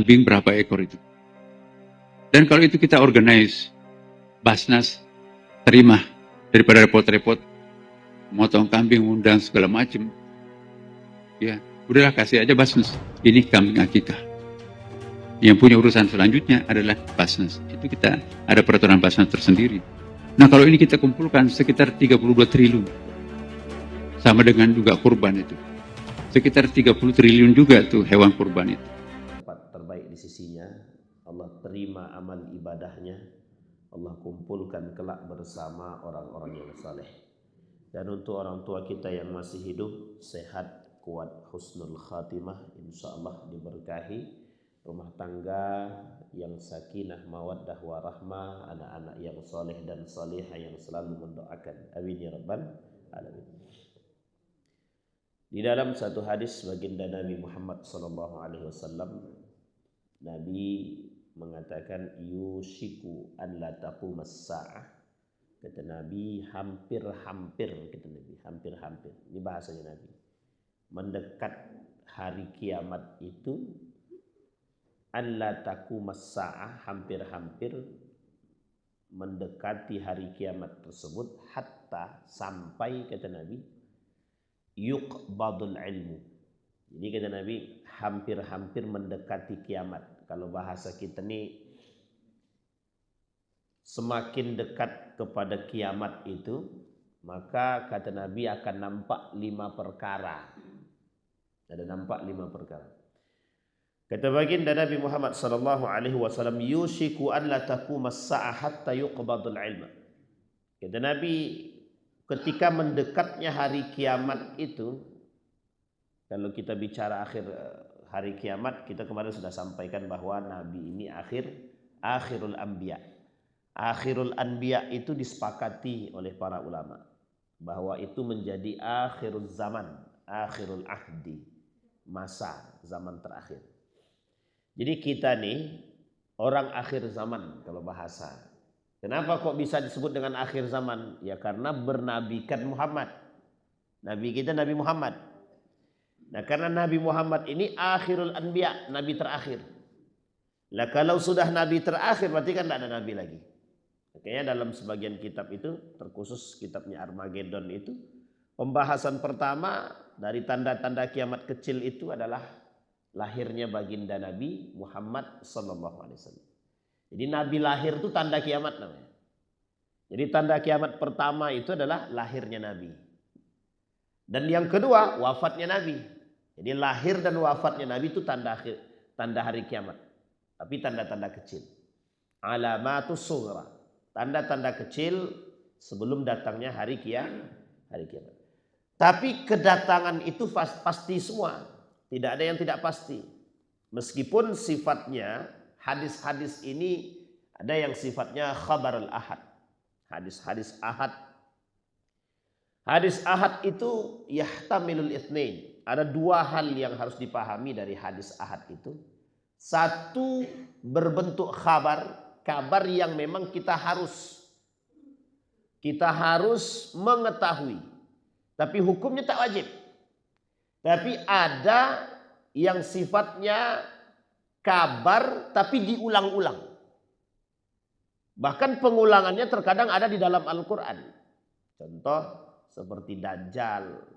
kambing berapa ekor itu. Dan kalau itu kita organize, Basnas terima daripada repot-repot, motong kambing, undang segala macam. Ya, udahlah kasih aja Basnas. Ini kambing akikah. Yang punya urusan selanjutnya adalah Basnas. Itu kita ada peraturan Basnas tersendiri. Nah kalau ini kita kumpulkan sekitar 32 triliun. Sama dengan juga kurban itu. Sekitar 30 triliun juga tuh hewan kurban itu. Terbaik di sisinya, Allah terima amal ibadahnya, Allah kumpulkan kelak bersama orang-orang yang saleh. Dan untuk orang tua kita yang masih hidup, sehat, kuat, husnul khatimah, insya Allah diberkahi, rumah tangga yang sakinah, mawaddah, warahmah, anak-anak yang soleh dan solehah yang selalu mendoakan. Amin ya rabbal alamin. Di dalam satu hadis baginda Nabi Muhammad SAW, Nabi mengatakan yushiku an la taqumas sa'ah. Kata Nabi, hampir-hampir, kata Nabi, hampir-hampir. Ini bahasanya Nabi. Mendekat hari kiamat itu, an la taqumas sa'ah, hampir-hampir mendekati hari kiamat tersebut, hatta sampai, kata Nabi, yuqbadul ilmu. Jadi kata Nabi, hampir-hampir mendekati kiamat. Kalau bahasa kita nih, semakin dekat kepada kiamat itu, maka kata Nabi akan nampak 5 perkara. Ada nampak 5 perkara. Kata baginda Nabi Muhammad SAW, yushiku an la taqumas sa'ah hatta yuqbadul ilma. Kata Nabi, ketika mendekatnya hari kiamat itu, kalau kita bicara akhir hari kiamat, kita kemarin sudah sampaikan bahwa Nabi ini akhirul anbiya. Akhirul anbiya itu disepakati oleh para ulama bahwa itu menjadi akhirul zaman, akhirul ahdi, masa zaman terakhir. Jadi kita nih orang akhir zaman kalau bahasa. Kenapa kok bisa disebut dengan akhir zaman? Ya karena bernabikan Muhammad. Nabi kita Nabi Muhammad. Nah karena Nabi Muhammad ini akhirul anbiya, Nabi terakhir. Lah kalau sudah Nabi terakhir berarti kan tidak ada Nabi lagi. Makanya dalam sebagian kitab itu, terkhusus kitabnya Armageddon itu, pembahasan pertama dari tanda-tanda kiamat kecil itu adalah lahirnya baginda Nabi Muhammad SAW. Jadi Nabi lahir itu tanda kiamat namanya. Jadi tanda kiamat pertama itu adalah lahirnya Nabi. Dan yang kedua wafatnya Nabi. Jadi lahir dan wafatnya Nabi itu tanda hari kiamat. Tapi tanda-tanda kecil. Alamatus sughra. Tanda-tanda kecil sebelum datangnya hari kiamat. Tapi kedatangan itu pasti semua. Tidak ada yang tidak pasti. Meskipun sifatnya hadis-hadis ini ada yang sifatnya khabarul ahad. Hadis-hadis ahad. Hadis ahad itu yahtamilul itsnain. Ada 2 hal yang harus dipahami dari hadis ahad itu. Satu, berbentuk kabar yang memang kita harus mengetahui. Tapi hukumnya tak wajib. Tapi ada yang sifatnya kabar tapi diulang-ulang. Bahkan pengulangannya terkadang ada di dalam Al-Quran. Contoh seperti Dajjal,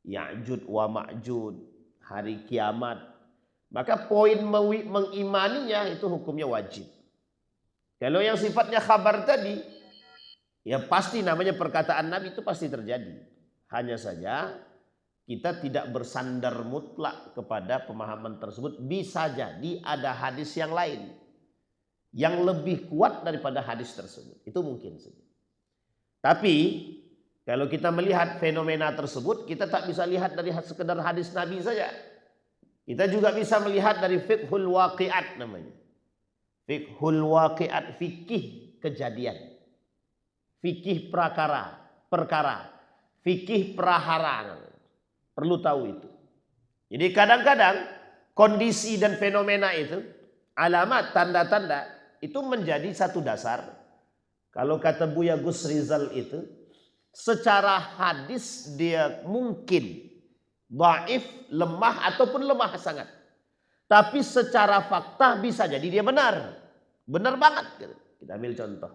Ya'jud wa Ma'jud, hari kiamat. Maka poin mengimaninya itu hukumnya wajib. Kalau yang sifatnya kabar tadi, ya pasti namanya perkataan Nabi itu pasti terjadi. Hanya saja kita tidak bersandar mutlak kepada pemahaman tersebut. Bisa jadi ada hadis yang lain yang lebih kuat daripada hadis tersebut. Itu mungkin saja. Tapi kalau kita melihat fenomena tersebut, kita tak bisa lihat dari sekedar hadis Nabi saja. Kita juga bisa melihat dari fiqhul waqi'at namanya. Fiqhul waqi'at, fikih kejadian. Fikih perkara. Fikih prahara. Perlu tahu itu. Jadi kadang-kadang kondisi dan fenomena itu, alamat, tanda-tanda, itu menjadi satu dasar. Kalau kata Buya Gus Rizal itu, secara hadis dia mungkin dhaif, lemah ataupun lemah sangat. Tapi secara fakta bisa jadi dia benar. Benar banget. Kita ambil contoh.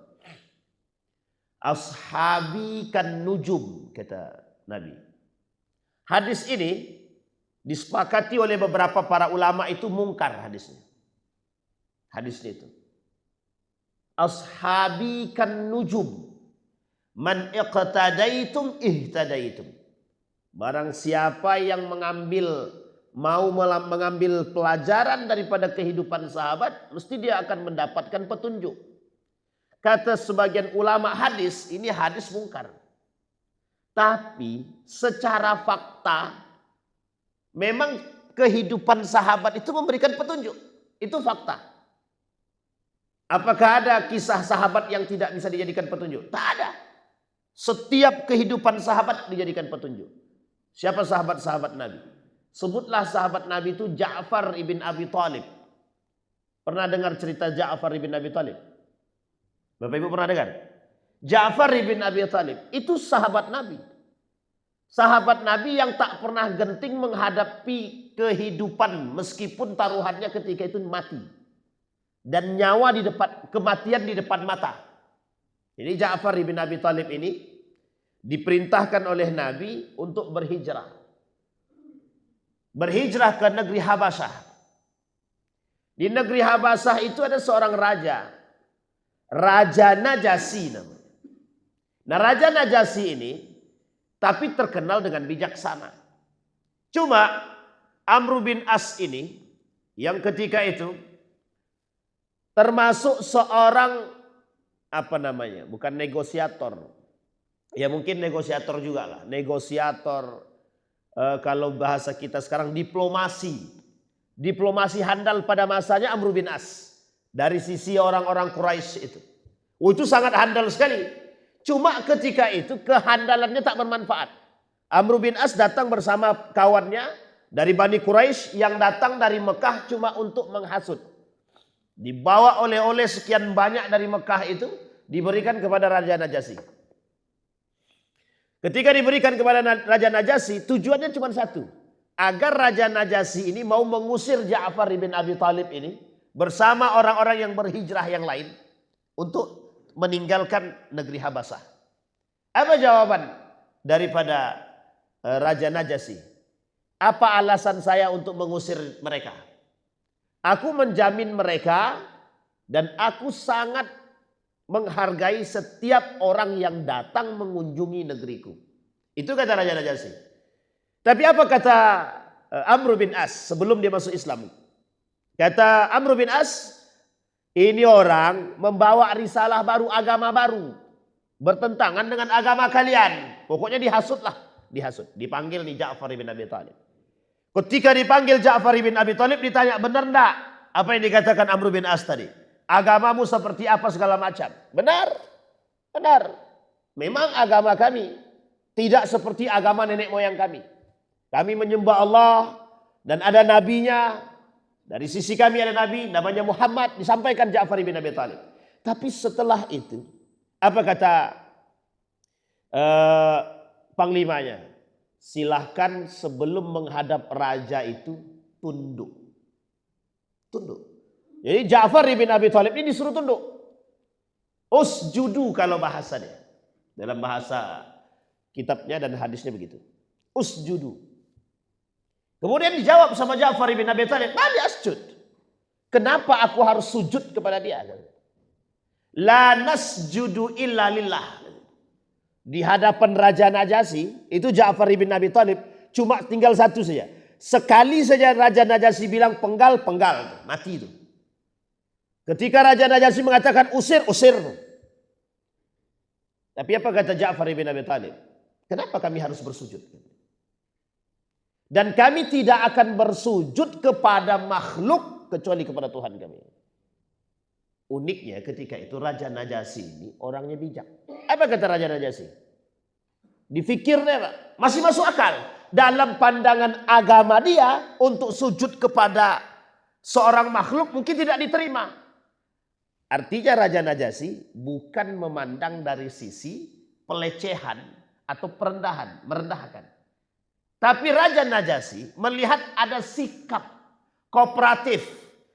Ashabi kan nujum, kata Nabi. Hadis ini disepakati oleh beberapa para ulama itu mungkar hadisnya. Hadisnya itu. Ashabi kan nujum. Man iqtadaitum ihtadaitum. Barang siapa yang mau mengambil pelajaran daripada kehidupan sahabat, mesti dia akan mendapatkan petunjuk. Kata sebagian ulama hadis, ini hadis mungkar. Tapi secara fakta, memang kehidupan sahabat itu memberikan petunjuk. Itu fakta. Apakah ada kisah sahabat yang tidak bisa dijadikan petunjuk? Tak ada. Setiap kehidupan sahabat dijadikan petunjuk. Siapa sahabat-sahabat Nabi? Sebutlah sahabat Nabi itu Ja'far ibn Abi Thalib. Pernah dengar cerita Ja'far ibn Abi Thalib? Bapak Ibu pernah dengar? Ja'far ibn Abi Thalib itu sahabat Nabi. Sahabat Nabi yang tak pernah genting menghadapi kehidupan meskipun taruhannya ketika itu mati. Dan nyawa kematian di depan mata. Ini Ja'far ibn Abi Thalib ini diperintahkan oleh Nabi untuk berhijrah. Berhijrah ke negeri Habasyah. Di negeri Habasyah itu ada seorang raja. Raja Najasyi namanya. Nah, Raja Najasyi ini tapi terkenal dengan bijaksana. Cuma Amr bin As ini yang ketika itu termasuk seorang bukan negosiator. Ya mungkin negosiator juga lah. Negosiator, kalau bahasa kita sekarang diplomasi. Diplomasi handal pada masanya Amr bin As. Dari sisi orang-orang Quraisy itu. Itu sangat handal sekali. Cuma ketika itu kehandalannya tak bermanfaat. Amr bin As datang bersama kawannya dari Bani Quraisy yang datang dari Mekah cuma untuk menghasut. Dibawa oleh-oleh sekian banyak dari Mekah itu diberikan kepada Raja Najasyi. Ketika diberikan kepada Raja Najasyi, tujuannya cuma satu. Agar Raja Najasyi ini mau mengusir Ja'far ibn Abi Thalib ini bersama orang-orang yang berhijrah yang lain untuk meninggalkan negeri Habasyah. Apa jawaban daripada Raja Najasyi? Apa alasan saya untuk mengusir mereka? Aku menjamin mereka dan aku sangat menghargai setiap orang yang datang mengunjungi negeriku. Itu kata Raja Najasyi. Tapi apa kata Amr bin As sebelum dia masuk Islam? Kata Amr bin As, ini orang membawa risalah baru, agama baru. Bertentangan dengan agama kalian. Pokoknya dihasutlah. Dihasut. Dipanggil nih Ja'far ibn Abi Thalib. Ketika dipanggil Ja'far ibn Abi Thalib ditanya, benar enggak apa yang dikatakan Amr bin As tadi? Agamamu seperti apa segala macam. Benar. Benar. Memang agama kami tidak seperti agama nenek moyang kami. Kami menyembah Allah dan ada nabinya. Dari sisi kami ada nabi namanya Muhammad, disampaikan Ja'far ibn Abi Thalib. Tapi setelah itu apa kata panglimanya? Silahkan sebelum menghadap raja itu tunduk. Tunduk. Jadi Ja'far ibn Abi Thalib ini disuruh tunduk. Usjudu kalau bahasanya. Dalam bahasa kitabnya dan hadisnya begitu. Usjudu. Kemudian dijawab sama Ja'far ibn Abi Thalib, "Mali asjud." Kenapa aku harus sujud kepada dia? La nasjudu illa lillah. Di hadapan Raja Najasyi, itu Ja'far ibn Abi Thalib cuma tinggal satu saja. Sekali saja Raja Najasyi bilang penggal, mati itu. Ketika Raja Najasyi mengatakan usir. Tapi apa kata Ja'far ibn Abi Thalib? Kenapa kami harus bersujud? Dan kami tidak akan bersujud kepada makhluk kecuali kepada Tuhan kami. Uniknya ketika itu Raja Najasyi ini orangnya bijak. Apa kata Raja Najasyi? Difikirnya Pak, masih masuk akal. Dalam pandangan agama dia untuk sujud kepada seorang makhluk mungkin tidak diterima. Artinya Raja Najasyi bukan memandang dari sisi pelecehan atau merendahkan. Tapi Raja Najasyi melihat ada sikap kooperatif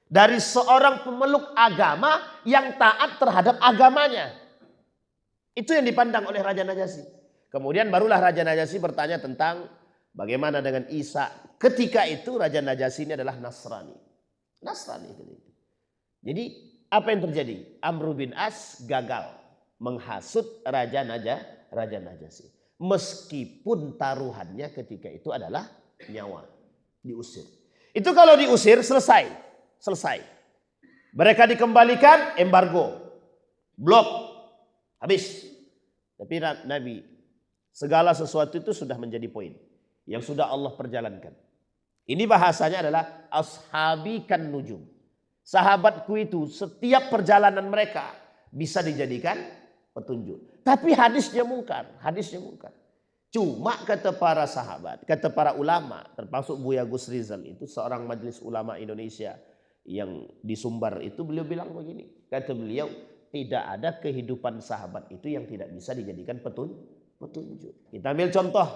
dari seorang pemeluk agama yang taat terhadap agamanya. Itu yang dipandang oleh Raja Najasyi. Kemudian barulah Raja Najasyi bertanya tentang bagaimana dengan Isa. Ketika itu Raja Najasyi ini adalah Nasrani. Nasrani. Jadi apa yang terjadi? Amr bin As gagal menghasut Raja Najasyi. Meskipun taruhannya ketika itu adalah nyawa. Diusir. Itu kalau diusir selesai. Mereka dikembalikan, embargo. Blok. Habis. Tapi Nabi, segala sesuatu itu sudah menjadi poin. Yang sudah Allah perjalankan. Ini bahasanya adalah ashabi kan nujum. Sahabatku itu setiap perjalanan mereka bisa dijadikan petunjuk. Tapi hadisnya mungkar. Cuma kata para sahabat, kata para ulama, termasuk Buya Gus Rizal itu seorang majelis ulama Indonesia yang di Sumbar itu, beliau bilang begini. Kata beliau, tidak ada kehidupan sahabat itu yang tidak bisa dijadikan petunjuk. Kita ambil contoh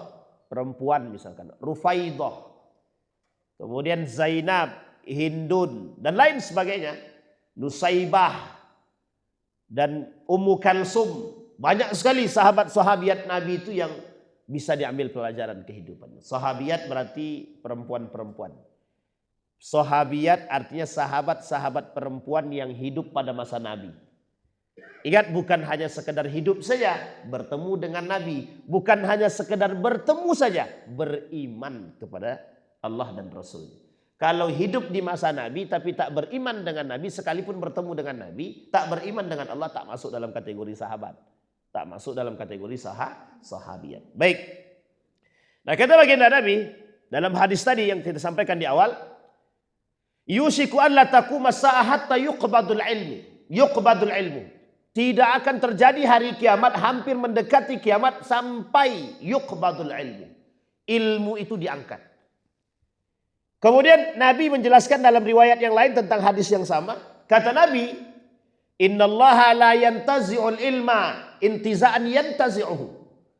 perempuan misalkan, Rufaidah, kemudian Zainab, Hindun, dan lain sebagainya, Nusaibah, dan Ummu Kalsum. Banyak sekali sahabat-sahabiat Nabi itu yang bisa diambil pelajaran kehidupan. Sahabiat berarti perempuan-perempuan. Sahabiat artinya sahabat-sahabat perempuan yang hidup pada masa Nabi. Ingat, bukan hanya sekedar hidup saja bertemu dengan Nabi. Bukan hanya sekedar bertemu saja, beriman kepada Allah dan Rasul. Kalau hidup di masa Nabi tapi tak beriman dengan Nabi, sekalipun bertemu dengan Nabi, tak beriman dengan Allah, tak masuk dalam kategori sahabat. Tak masuk dalam kategori sahabiat. Baik. Nah, kata baginda Nabi dalam hadis tadi yang kita sampaikan di awal, yusiku an la taquma as-saa'ah hatta yuqbadul ilmu. Tidak akan terjadi hari kiamat, hampir mendekati kiamat sampai yuqbadul ilmu. Ilmu itu diangkat. Kemudian Nabi menjelaskan dalam riwayat yang lain tentang hadis yang sama. Kata Nabi, innallaha la yantazi'ul ilma intiza'an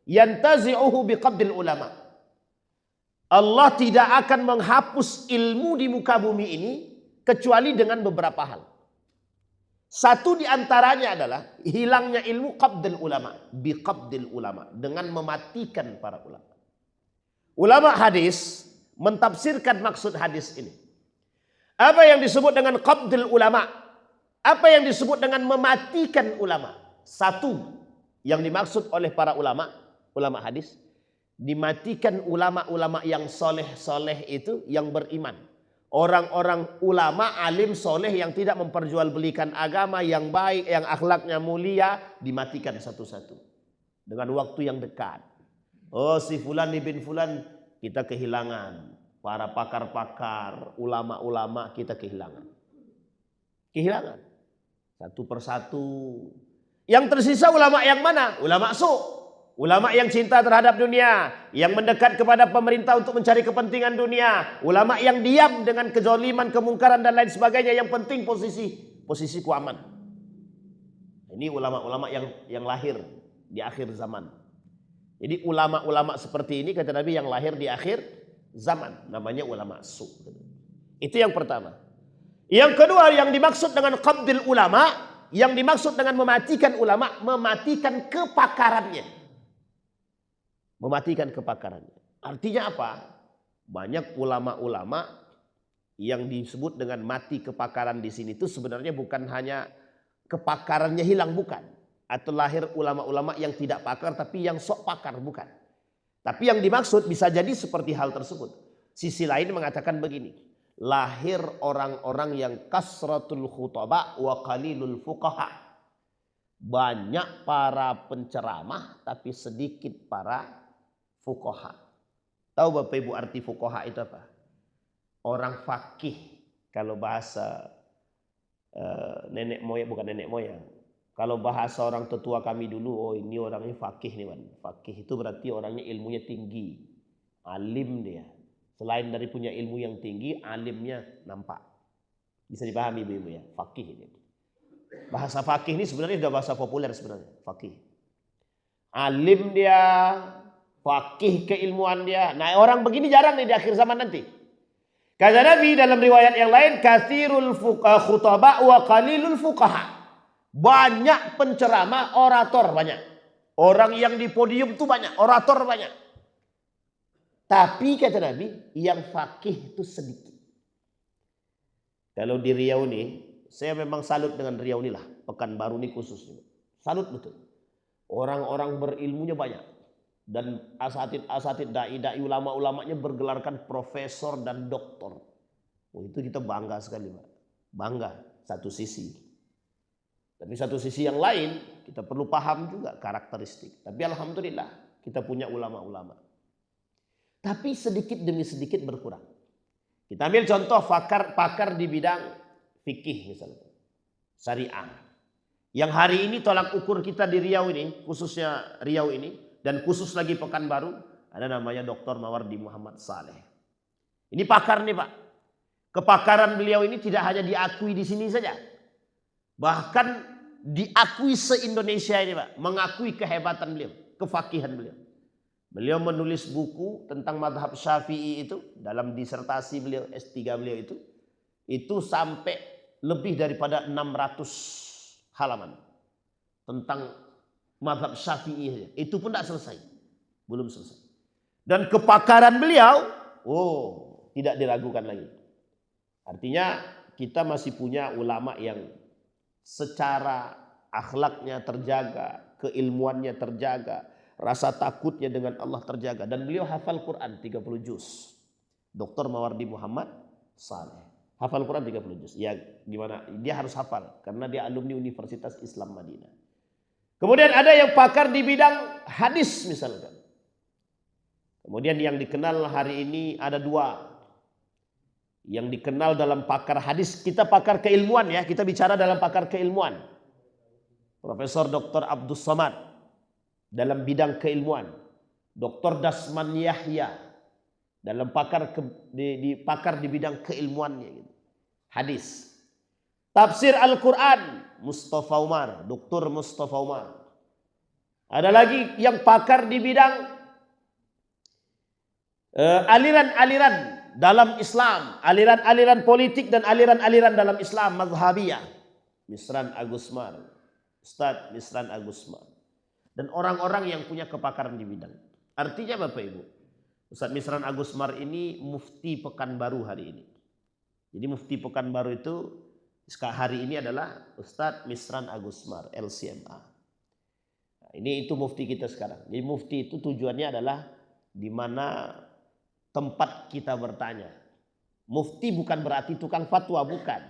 yantazi'uhu biqabdil ulama. Allah tidak akan menghapus ilmu di muka bumi ini kecuali dengan beberapa hal. Satu di antaranya adalah hilangnya ilmu qabdil ulama, biqabdil ulama, dengan mematikan para ulama. Ulama hadis mentafsirkan maksud hadis ini. Apa yang disebut dengan qabdil ulama? Apa yang disebut dengan mematikan ulama? Satu yang dimaksud oleh para ulama hadis, dimatikan ulama-ulama yang soleh-soleh itu, yang beriman. Orang-orang ulama, alim, soleh yang tidak memperjualbelikan agama, yang baik, yang akhlaknya mulia, dimatikan satu-satu. Dengan waktu yang dekat. Oh, si fulan bin fulan kita kehilangan. Para pakar-pakar, ulama-ulama kita kehilangan. Satu persatu. Yang tersisa ulama yang mana? Ulama ulama yang cinta terhadap dunia, yang mendekat kepada pemerintah untuk mencari kepentingan dunia, ulama yang diam dengan kezaliman, kemungkaran dan lain sebagainya, yang penting posisiku aman. Ini ulama-ulama yang lahir di akhir zaman. Jadi ulama-ulama seperti ini kata Nabi yang lahir di akhir zaman, namanya ulama su. Itu yang pertama. Yang kedua yang dimaksud dengan qabdil ulama, yang dimaksud dengan mematikan ulama, mematikan kepakarannya. Mematikan kepakarannya. Artinya apa? Banyak ulama-ulama yang disebut dengan mati kepakaran di sini itu sebenarnya bukan hanya kepakarannya hilang, bukan. Atau lahir ulama-ulama yang tidak pakar tapi yang sok pakar, bukan. Tapi yang dimaksud bisa jadi seperti hal tersebut. Sisi lain mengatakan begini. Lahir orang-orang yang kasratul khutaba wa qalilul fuqaha. Banyak para penceramah tapi sedikit para fuqaha. Tahu Bapak Ibu arti fuqaha itu apa? Orang fakih. Kalau bahasa nenek moyang, bukan nenek moyang. Kalau bahasa orang tetua kami dulu, oh ini orangnya fakih nih, man. Fakih itu berarti orangnya ilmunya tinggi. Alim dia. Selain dari punya ilmu yang tinggi, alimnya nampak. Bisa dipahami Ibu ya, fakih ini. Bahasa fakih ini sebenarnya sudah bahasa populer sebenarnya, fakih. Alim dia, fakih keilmuan dia. Nah, orang begini jarang nih di akhir zaman nanti. Kata Nabi dalam riwayat yang lain, katsirul khutaba wa qalilul fuqaha. Banyak penceramah, orator banyak. Orang yang di podium itu banyak, orator banyak. Tapi kata Nabi, yang fakih itu sedikit. Kalau di Riau ini, saya memang salut dengan Riau ini lah. Pekanbaru ini khususnya. Salut betul. Orang-orang berilmunya banyak. Dan asatid, dai ulama-ulamanya bergelarkan profesor dan doktor. Oh, itu kita bangga sekali, Pak. Bangga satu sisi. Tapi satu sisi yang lain kita perlu paham juga karakteristik. Tapi alhamdulillah kita punya ulama-ulama. Tapi sedikit demi sedikit berkurang. Kita ambil contoh pakar di bidang fikih misalnya. Syariah. Yang hari ini tolak ukur kita di Riau ini, khususnya Riau ini, dan khusus lagi Pekanbaru, ada namanya Dr. Mawardi Muhammad Saleh. Ini pakar nih Pak. Kepakaran beliau ini tidak hanya diakui di sini saja. Bahkan diakui se-Indonesia ini Pak. Mengakui kehebatan beliau, kefakihan beliau. Beliau menulis buku tentang madhab Syafi'i itu, dalam disertasi beliau, S3 beliau itu sampai lebih daripada 600 halaman. Tentang madhab Syafi'i, itu pun tidak selesai. Belum selesai. Dan kepakaran beliau, tidak diragukan lagi. Artinya kita masih punya ulama yang secara akhlaknya terjaga, keilmuannya terjaga, rasa takutnya dengan Allah terjaga. Dan beliau hafal Quran 30 juz. Dr. Mawardi Muhammad Saleh. Hafal Quran 30 juz. Ya gimana? Dia harus hafal karena dia alumni Universitas Islam Madinah. Kemudian ada yang pakar di bidang hadis misalkan. Kemudian yang dikenal hari ini ada dua. Yang dikenal dalam pakar hadis, kita pakar keilmuan ya, kita bicara dalam pakar keilmuan. Profesor Dr. Abdus Somad dalam bidang keilmuan. Dr. Dasman Yahya dalam pakar di bidang keilmuannya gitu. Hadis. Tafsir Al-Quran Mustafa Umar, Dr. Mustafa Umar. Ada lagi yang pakar di bidang aliran-aliran dalam Islam, aliran-aliran politik dan aliran-aliran dalam Islam, mazhabiyah. Misran Agusmar, Ustadz Misran Agusmar. Dan orang-orang yang punya kepakaran di bidang. Artinya Bapak Ibu, Ustadz Misran Agusmar ini mufti Pekanbaru hari ini. Jadi mufti Pekanbaru itu hari ini adalah Ustadz Misran Agusmar, LCMA. Nah, itu mufti kita sekarang. Jadi mufti itu tujuannya adalah di mana tempat kita bertanya. Mufti bukan berarti tukang fatwa, bukan.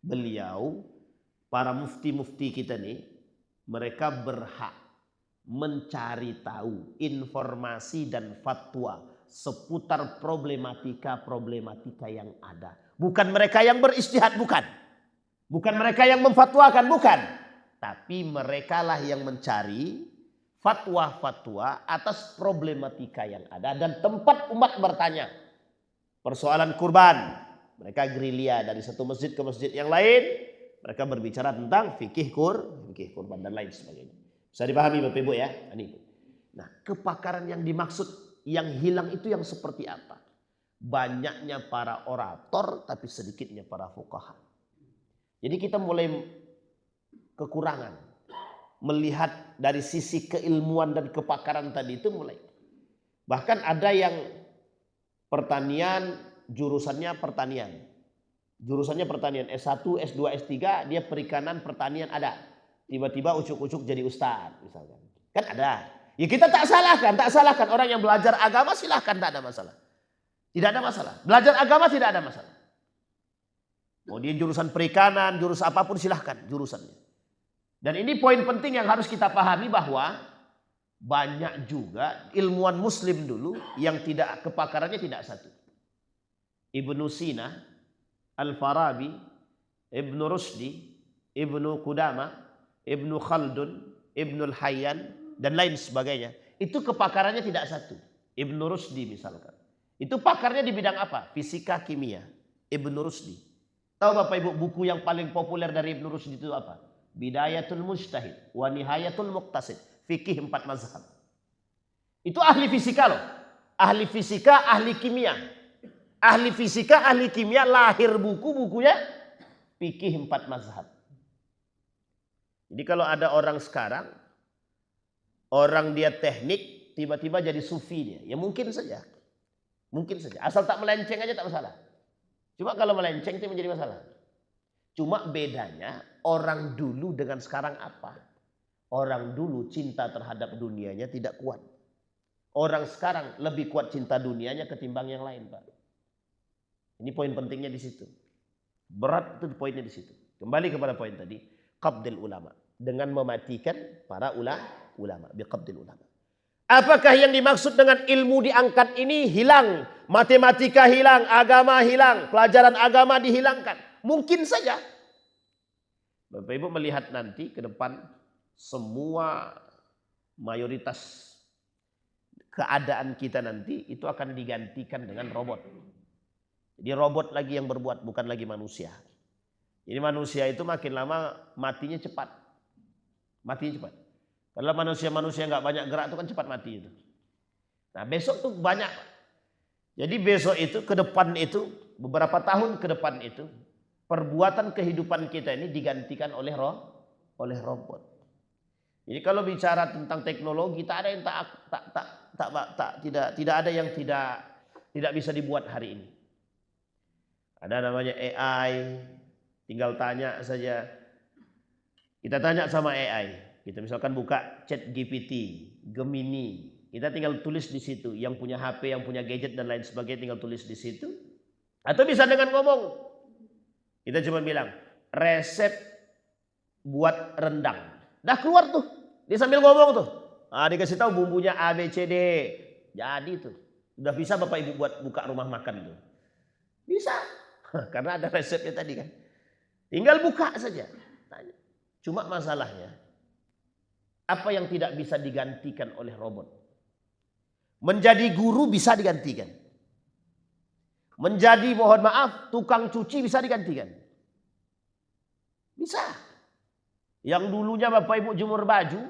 Beliau, para mufti-mufti kita nih, mereka berhak mencari tahu informasi dan fatwa seputar problematika yang ada. Bukan mereka yang beristihad, bukan. Bukan mereka yang memfatwakan, bukan. Tapi merekalah yang mencari fatwa-fatwa atas problematika yang ada dan tempat umat bertanya. Persoalan kurban, mereka gerilya dari satu masjid ke masjid yang lain, mereka berbicara tentang fikih kurban dan lain sebagainya. Bisa dipahami Bapak Ibu ya? Nah, kepakaran yang dimaksud yang hilang itu yang seperti apa? Banyaknya para orator tapi sedikitnya para fuqaha. Jadi kita mulai kekurangan melihat dari sisi keilmuan dan kepakaran tadi itu mulai. Bahkan ada yang pertanian, jurusannya pertanian. Jurusannya pertanian, S1, S2, S3, dia perikanan, pertanian ada. Tiba-tiba ucuk-ucuk jadi ustadz misalkan. Kan ada. Ya kita tak salahkan. Orang yang belajar agama silahkan, tak ada masalah. Tidak ada masalah. Belajar agama tidak ada masalah. Mau dia jurusan perikanan, jurusan apapun silahkan jurusannya. Dan ini poin penting yang harus kita pahami bahwa banyak juga ilmuwan muslim dulu yang tidak kepakarannya tidak satu. Ibnu Sina, Al-Farabi, Ibnu Rusdi, Ibnu Qudama, Ibnu Khaldun, Ibnu Hayyan dan lain sebagainya. Itu kepakarannya tidak satu. Ibnu Rusdi misalkan. Itu pakarnya di bidang apa? Fisika, kimia. Ibnu Rusdi. Tahu Bapak Ibu buku yang paling populer dari Ibnu Rusdi itu apa? Bidayatul Mujtahid wa Nihayatul Muqtasid. Fikih 4 mazhab. Itu ahli fisika loh. Ahli fisika, ahli kimia. Ahli fisika, ahli kimia, lahir buku-bukunya fikih 4 mazhab. Jadi kalau ada orang sekarang, orang dia teknik, tiba-tiba jadi sufi dia. Ya mungkin saja. Mungkin saja. Asal tak melenceng aja tak masalah. Cuma kalau melenceng itu menjadi masalah. Cuma bedanya orang dulu dengan sekarang apa? Orang dulu cinta terhadap dunianya tidak kuat. Orang sekarang lebih kuat cinta dunianya ketimbang yang lain, Pak. Ini poin pentingnya di situ. Berat itu poinnya di situ. Kembali kepada poin tadi, qabdil ulama, dengan mematikan para ulama, biqabdil ulama. Apakah yang dimaksud dengan ilmu diangkat ini hilang, matematika hilang, agama hilang, pelajaran agama dihilangkan? Mungkin saja. Bapak Ibu melihat nanti ke depan semua mayoritas keadaan kita nanti itu akan digantikan dengan robot. Jadi robot lagi yang berbuat, bukan lagi manusia. Jadi manusia itu makin lama matinya cepat. Matinya cepat. Kalau manusia-manusia nggak banyak gerak itu kan cepat mati itu. Nah besok tuh banyak. Jadi besok itu ke depan itu, beberapa tahun ke depan itu, perbuatan kehidupan kita ini digantikan oleh robot. Jadi kalau bicara tentang teknologi, tak ada yang tidak ada yang tidak bisa dibuat hari ini. Ada namanya AI, tinggal tanya saja. Kita tanya sama AI, kita misalkan buka ChatGPT, Gemini, kita tinggal tulis di situ. Yang punya HP, yang punya gadget dan lain sebagainya tinggal tulis di situ. Atau bisa dengan ngomong. Kita cuma bilang resep buat rendang. Dah keluar tuh. Dia sambil ngomong tuh. Nah, dikasih tahu bumbunya A, B, C, D. Jadi tuh. Udah bisa Bapak Ibu buat buka rumah makan tuh. Bisa. Karena ada resepnya tadi kan. Tinggal buka saja. Tanya. Cuma masalahnya. Apa yang tidak bisa digantikan oleh robot? Menjadi guru bisa digantikan. Menjadi mohon maaf tukang cuci bisa digantikan. Bisa. Yang dulunya Bapak Ibu jemur baju.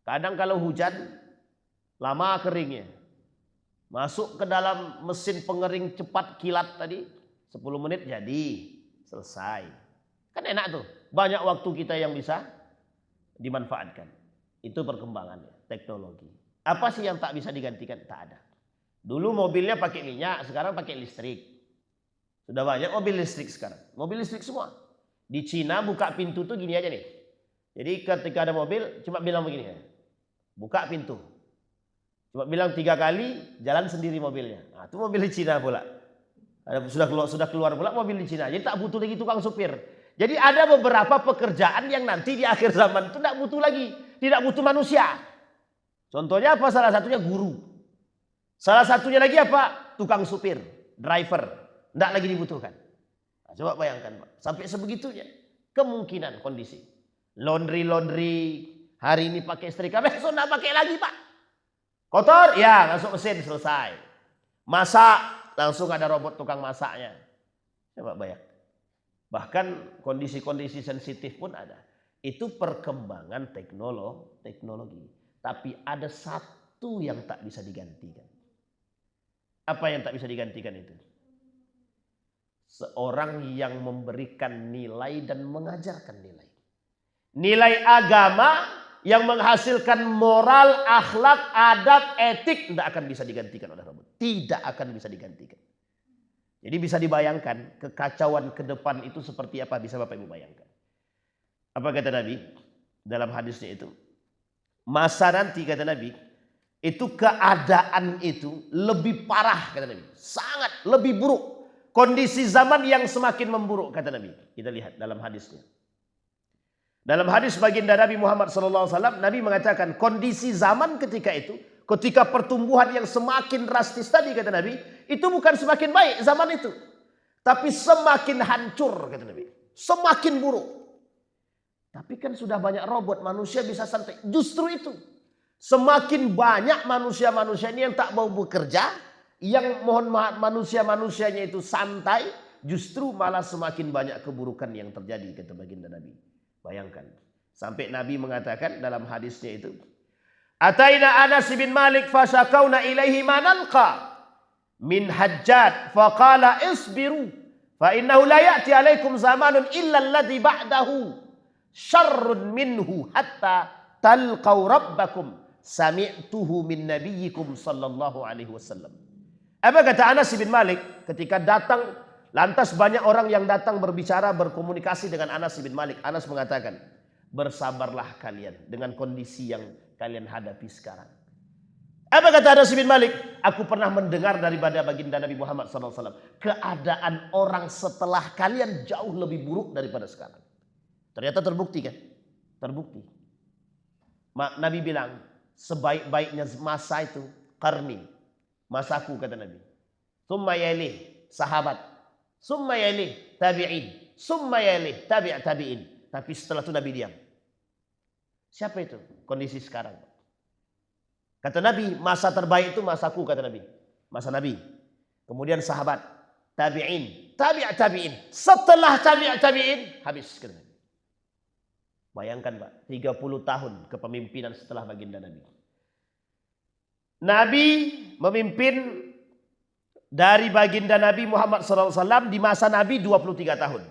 Kadang kalau hujan lama keringnya. Masuk ke dalam mesin pengering cepat kilat tadi. 10 menit jadi selesai. Kan enak tuh. Banyak waktu kita yang bisa dimanfaatkan. Itu perkembangannya, teknologi. Apa sih yang tak bisa digantikan? Tak ada. Dulu mobilnya pakai minyak, sekarang pakai listrik. Sudah banyak mobil listrik sekarang. Mobil listrik semua. Di Cina buka pintu tuh gini aja nih. Jadi ketika ada mobil, cuma bilang begini ya. Buka pintu. Cuma bilang 3 kali, jalan sendiri mobilnya. Nah, itu mobil di Cina pula. Sudah keluar pula mobil di Cina. Jadi tak butuh lagi tukang supir. Jadi ada beberapa pekerjaan yang nanti di akhir zaman itu tidak butuh lagi. Tidak butuh manusia. Contohnya apa? Salah satunya guru. Salah satunya lagi apa? Tukang supir, driver. Tidak lagi dibutuhkan. Nah, coba bayangkan Pak. Sampai sebegitunya. Kemungkinan kondisi. Laundry. Hari ini pakai setrika. Besok tidak pakai lagi Pak. Kotor? Ya masuk mesin selesai. Masak? Langsung ada robot tukang masaknya. Coba bayangkan. Bahkan kondisi-kondisi sensitif pun ada. Itu perkembangan teknologi. Tapi ada satu yang tak bisa digantikan. Apa yang tak bisa digantikan itu? Seorang yang memberikan nilai dan mengajarkan nilai. Nilai agama yang menghasilkan moral, akhlak, adab, etik tidak akan bisa digantikan oleh robot. Tidak akan bisa digantikan. Jadi bisa dibayangkan kekacauan ke depan itu seperti apa, bisa Bapak Ibu bayangkan. Apa kata Nabi dalam hadisnya itu? Masa nanti kata Nabi, itu keadaan itu lebih parah kata Nabi. Sangat lebih buruk. Kondisi zaman yang semakin memburuk kata Nabi. Kita lihat dalam hadisnya. Dalam hadis baginda Nabi Muhammad SAW, Nabi mengatakan kondisi zaman ketika itu, ketika pertumbuhan yang semakin drastis tadi kata Nabi, itu bukan semakin baik zaman itu, tapi semakin hancur kata Nabi, semakin buruk. Tapi kan sudah banyak robot, manusia bisa santai. Justru itu, semakin banyak manusia-manusia ini yang tak mau bekerja, yang mohon maaf manusia-manusianya itu santai, justru malah semakin banyak keburukan yang terjadi kata baginda Nabi. Bayangkan, sampai Nabi mengatakan dalam hadisnya itu, Ataina Anas bin Malik fasakauna ilaihi manalqa min Hajjaj faqala isbiru fa innahu la ya'ti 'alaikum zamanun illa alladhi ba'dahu syarrun minhu hatta talqaw rabbakum sami'tuhu min nabiyyikum sallallahu alaihi wasallam. Apa kata Anas bin Malik ketika datang, lantas banyak orang yang datang berbicara, berkomunikasi dengan Anas bin Malik. Anas mengatakan, bersabarlah kalian dengan kondisi yang kalian hadapi sekarang. Apa kata Anas bin Malik? Aku pernah mendengar daripada baginda Nabi Muhammad SAW, keadaan orang setelah kalian jauh lebih buruk daripada sekarang. Ternyata terbukti kan? Terbukti. Nabi bilang, sebaik-baiknya masa itu qarni, masaku kata Nabi. Summa yalih sahabat, summa yalih tabi'in, summa yalih tabi'in. Tapi setelah itu Nabi diam. Siapa itu? Kondisi sekarang. Kata Nabi, masa terbaik itu masaku kata Nabi. Masa Nabi. Kemudian sahabat, tabi'in, tabi'in. Setelah tabi'in, habis kata Nabi. Bayangkan Pak, 30 tahun kepemimpinan setelah baginda Nabi. Nabi memimpin dari baginda Nabi Muhammad SAW di masa Nabi 23 tahun.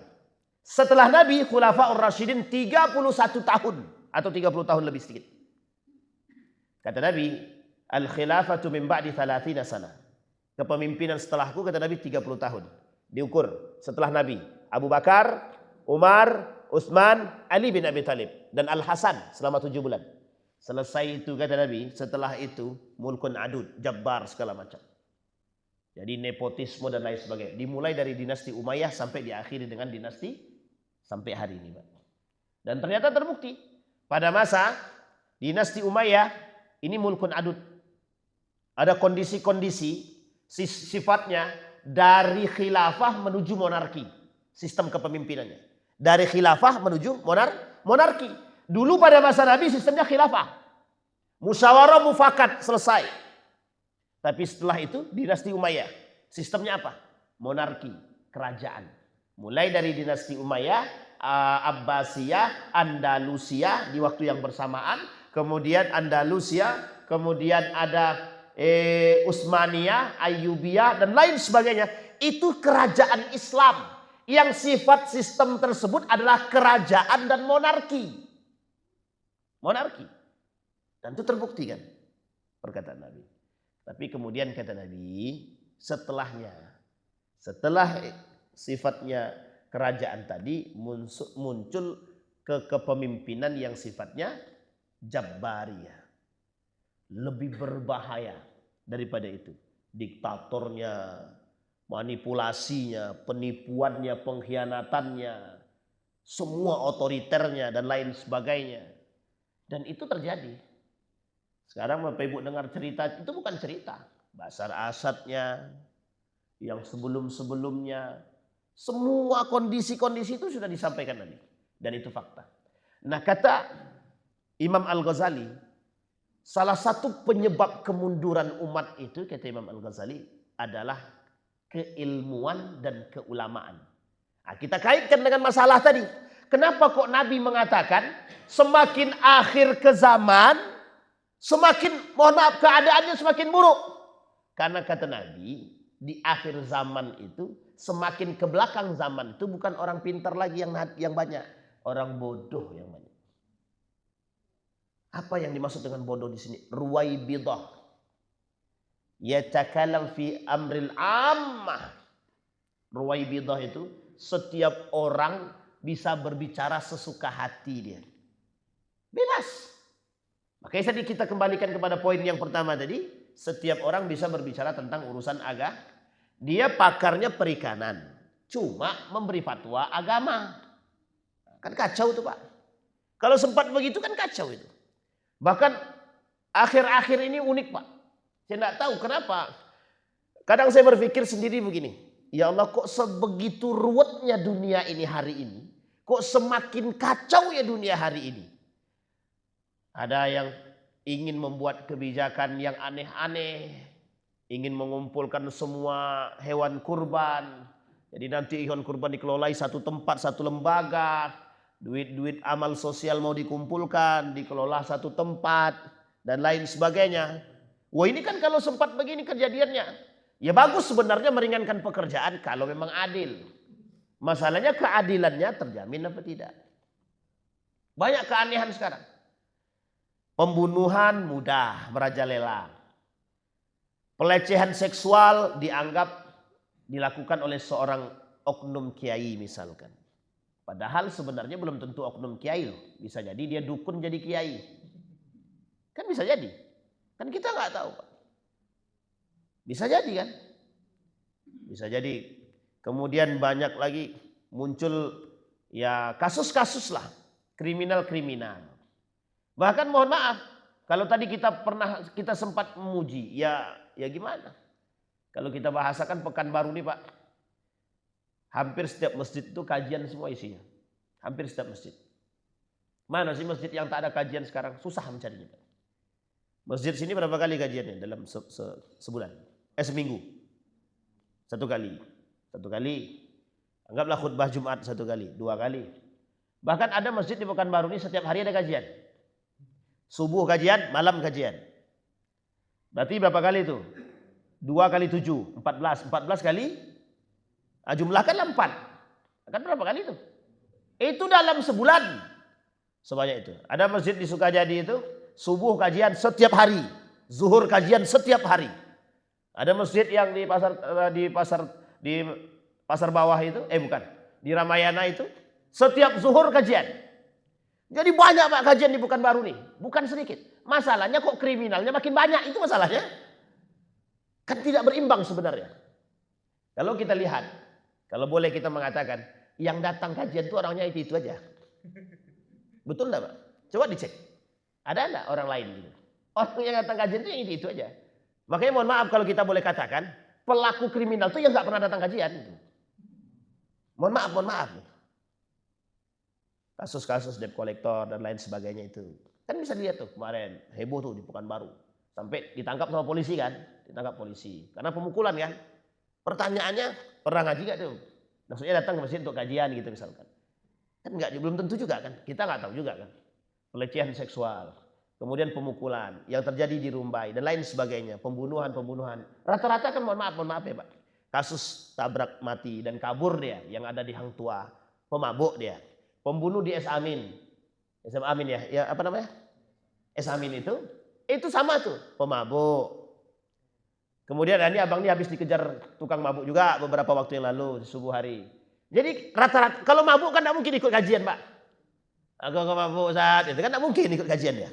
Setelah Nabi, Khulafaur Rasyidin 31 tahun atau 30 tahun lebih sedikit. Kata Nabi, al-khilafatu min ba'di 30 sana. Kepemimpinan setelahku kata Nabi 30 tahun. Diukur setelah Nabi, Abu Bakar, Umar, Utsman, Ali bin Abi Thalib dan Al-Hasan selama 7 bulan. Selesai itu kata Nabi, setelah itu mulkun adud, jabbar segala macam. Jadi nepotisme dan lain sebagainya. Dimulai dari dinasti Umayyah sampai diakhiri dengan dinasti sampai hari ini, Pak. Dan ternyata terbukti pada masa dinasti Umayyah ini mulkun adud. Ada kondisi-kondisi sifatnya dari khilafah menuju monarki, sistem kepemimpinannya. Dari khilafah menuju monarki. Dulu pada masa Nabi sistemnya khilafah. Musyawarah mufakat selesai. Tapi setelah itu dinasti Umayyah. Sistemnya apa? Monarki, kerajaan. Mulai dari dinasti Umayyah, Abbasiyah, Andalusia di waktu yang bersamaan. Kemudian Andalusia, kemudian ada Utsmaniyah, Ayyubiyah dan lain sebagainya. Itu kerajaan Islam. Yang sifat sistem tersebut adalah kerajaan dan monarki. Monarki. Dan itu terbukti kan perkataan Nabi. Tapi kemudian kata Nabi, setelahnya, setelah sifatnya kerajaan tadi muncul kepemimpinan yang sifatnya jabbariyah. Lebih berbahaya daripada itu. Diktatornya, manipulasinya, penipuannya, pengkhianatannya, semua otoriternya dan lain sebagainya. Dan itu terjadi. Sekarang Bapak Ibu dengar cerita, itu bukan cerita. Bashar Asadnya, yang sebelum-sebelumnya, semua kondisi-kondisi itu sudah disampaikan Nabi. Dan itu fakta. Nah kata Imam Al-Ghazali, salah satu penyebab kemunduran umat itu, kata Imam Al-Ghazali, adalah keilmuan dan keulamaan. Nah, kita kaitkan dengan masalah tadi. Kenapa kok Nabi mengatakan semakin akhir ke zaman, semakin, mohon maaf, keadaannya semakin buruk? Karena kata Nabi, di akhir zaman itu, semakin ke belakang zaman itu bukan orang pintar lagi yang banyak, orang bodoh yang banyak. Apa yang dimaksud dengan bodoh di sini? Ruwaibidah. Yatakalam fi amril ammah. Ruwaibidah itu setiap orang bisa berbicara sesuka hati dia. Bebas. Makanya tadi kita kembalikan kepada poin yang pertama tadi. Setiap orang bisa berbicara tentang urusan agama. Dia pakarnya perikanan. Cuma memberi fatwa agama. Kan kacau itu Pak. Kalau sempat begitu kan kacau itu. Bahkan akhir-akhir ini unik Pak. Saya tidak tahu kenapa. Kadang saya berpikir sendiri begini. Ya Allah, kok sebegitu ruwetnya dunia ini hari ini. Kok semakin kacau ya dunia hari ini. Ada yang ingin membuat kebijakan yang aneh-aneh. Ingin mengumpulkan semua hewan kurban. Jadi nanti hewan kurban dikelolai satu tempat, satu lembaga. Duit-duit amal sosial mau dikumpulkan, dikelola satu tempat. Dan lain sebagainya. Wah ini kan kalau sempat begini kejadiannya. Ya bagus sebenarnya meringankan pekerjaan kalau memang adil. Masalahnya keadilannya terjamin apa tidak. Banyak keanehan sekarang. Pembunuhan mudah, merajalela. Pelecehan seksual dianggap dilakukan oleh seorang oknum kiai misalkan. Padahal sebenarnya belum tentu oknum kiai loh. Bisa jadi dia dukun jadi kiai. Kan bisa jadi. Kan kita nggak tahu, Pak. Bisa jadi kan? Bisa jadi. Kemudian banyak lagi muncul ya kasus-kasus lah. Kriminal-kriminal. Bahkan mohon maaf. Kalau tadi kita sempat memuji. Ya gimana? Kalau kita bahasakan Pekanbaru ini Pak. Hampir setiap masjid itu kajian semua isinya. Hampir setiap masjid. Mana sih masjid yang tak ada kajian sekarang? Susah mencarinya. Masjid sini berapa kali kajiannya dalam sebulan? Seminggu. Satu kali. Anggaplah khutbah Jumat 1 kali, 2 kali. Bahkan ada masjid di Pekanbaru ini setiap hari ada kajian. Subuh kajian, malam kajian. Berarti berapa kali itu? 2 kali 7, 14. 14 kali jumlahkan 4. Akan berapa kali itu? Itu dalam sebulan. Sebanyak itu. Ada masjid di Sukajadi itu subuh kajian setiap hari, zuhur kajian setiap hari. Ada masjid yang di pasar bawah itu, di Ramayana itu setiap zuhur kajian. Jadi banyak Pak kajian di Pekanbaru nih, bukan sedikit. Masalahnya kok kriminalnya makin banyak, itu masalahnya. Kan tidak berimbang sebenarnya. Kalau kita lihat, kalau boleh kita mengatakan, yang datang kajian itu orangnya itu aja. Betul enggak Pak? Coba dicek. Ada enggak orang lain gitu? Orang yang datang kajian itu yang itu aja. Makanya mohon maaf kalau kita boleh katakan, pelaku kriminal itu yang nggak pernah datang kajian. Mohon maaf. Kasus-kasus debt collector dan lain sebagainya itu. Kan bisa lihat tuh kemarin, heboh tuh di Pekanbaru. Sampai ditangkap sama polisi kan? Ditangkap polisi. Karena pemukulan kan? Pertanyaannya, pernah ngaji gak tuh? Maksudnya datang ke masjid untuk kajian gitu misalkan. Kan belum tentu juga kan? Kita nggak tahu juga kan? Pelecehan seksual, kemudian pemukulan yang terjadi di Rumbai dan lain sebagainya, pembunuhan. Rata-rata kan mohon maaf ya Pak. Kasus tabrak mati dan kabur dia yang ada di Hang Tuah, pemabuk dia. Pembunuh di SM Amin ya. Ya apa namanya? SM Amin itu sama tuh, pemabuk. Kemudian ini abang ini habis dikejar tukang mabuk juga beberapa waktu yang lalu subuh hari. Jadi rata-rata kalau mabuk kan tidak mungkin ikut kajian Pak. Aku mabuk saat itu kan tidak mungkin ikut kajian ya.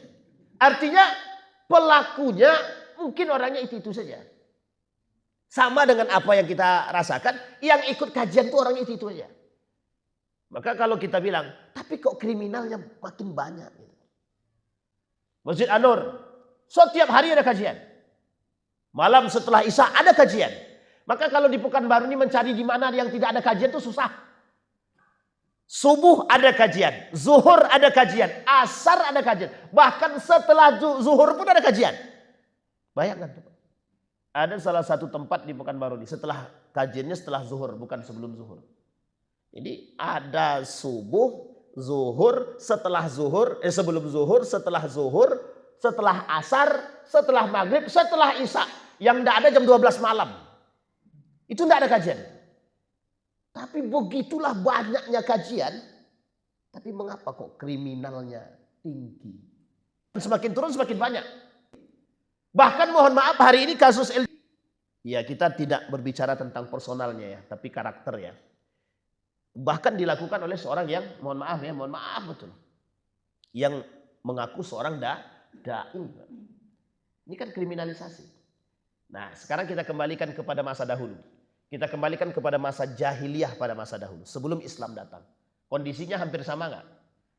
Artinya pelakunya mungkin orangnya itu saja. Sama dengan apa yang kita rasakan, yang ikut kajian itu orangnya itu aja. Maka kalau kita bilang, tapi kok kriminalnya makin banyak. Masjid An-Nur, setiap hari ada kajian. Malam setelah Isya ada kajian. Maka kalau di Pekanbaru ini mencari di mana yang tidak ada kajian itu susah. Subuh ada kajian, zuhur ada kajian, asar ada kajian. Bahkan setelah zuhur pun ada kajian. Bayangkan. Ada salah satu tempat di Pekanbaru ini setelah kajiannya setelah zuhur, bukan sebelum zuhur. Jadi ada subuh, zuhur, setelah zuhur, sebelum zuhur, setelah asar, setelah maghrib, setelah isya. Yang tidak ada jam 12 malam. Itu tidak ada kajian. Tapi begitulah banyaknya kajian. Tapi mengapa kok kriminalnya tinggi? Semakin turun semakin banyak. Bahkan mohon maaf hari ini kasus ya kita tidak berbicara tentang personalnya ya. Tapi karakter ya. Bahkan dilakukan oleh seorang yang mohon maaf betul. Yang mengaku seorang da'i. Ini kan kriminalisasi. Nah sekarang kita kembalikan kepada masa dahulu. Kita kembalikan kepada masa jahiliyah pada masa dahulu. Sebelum Islam datang. Kondisinya hampir sama nggak?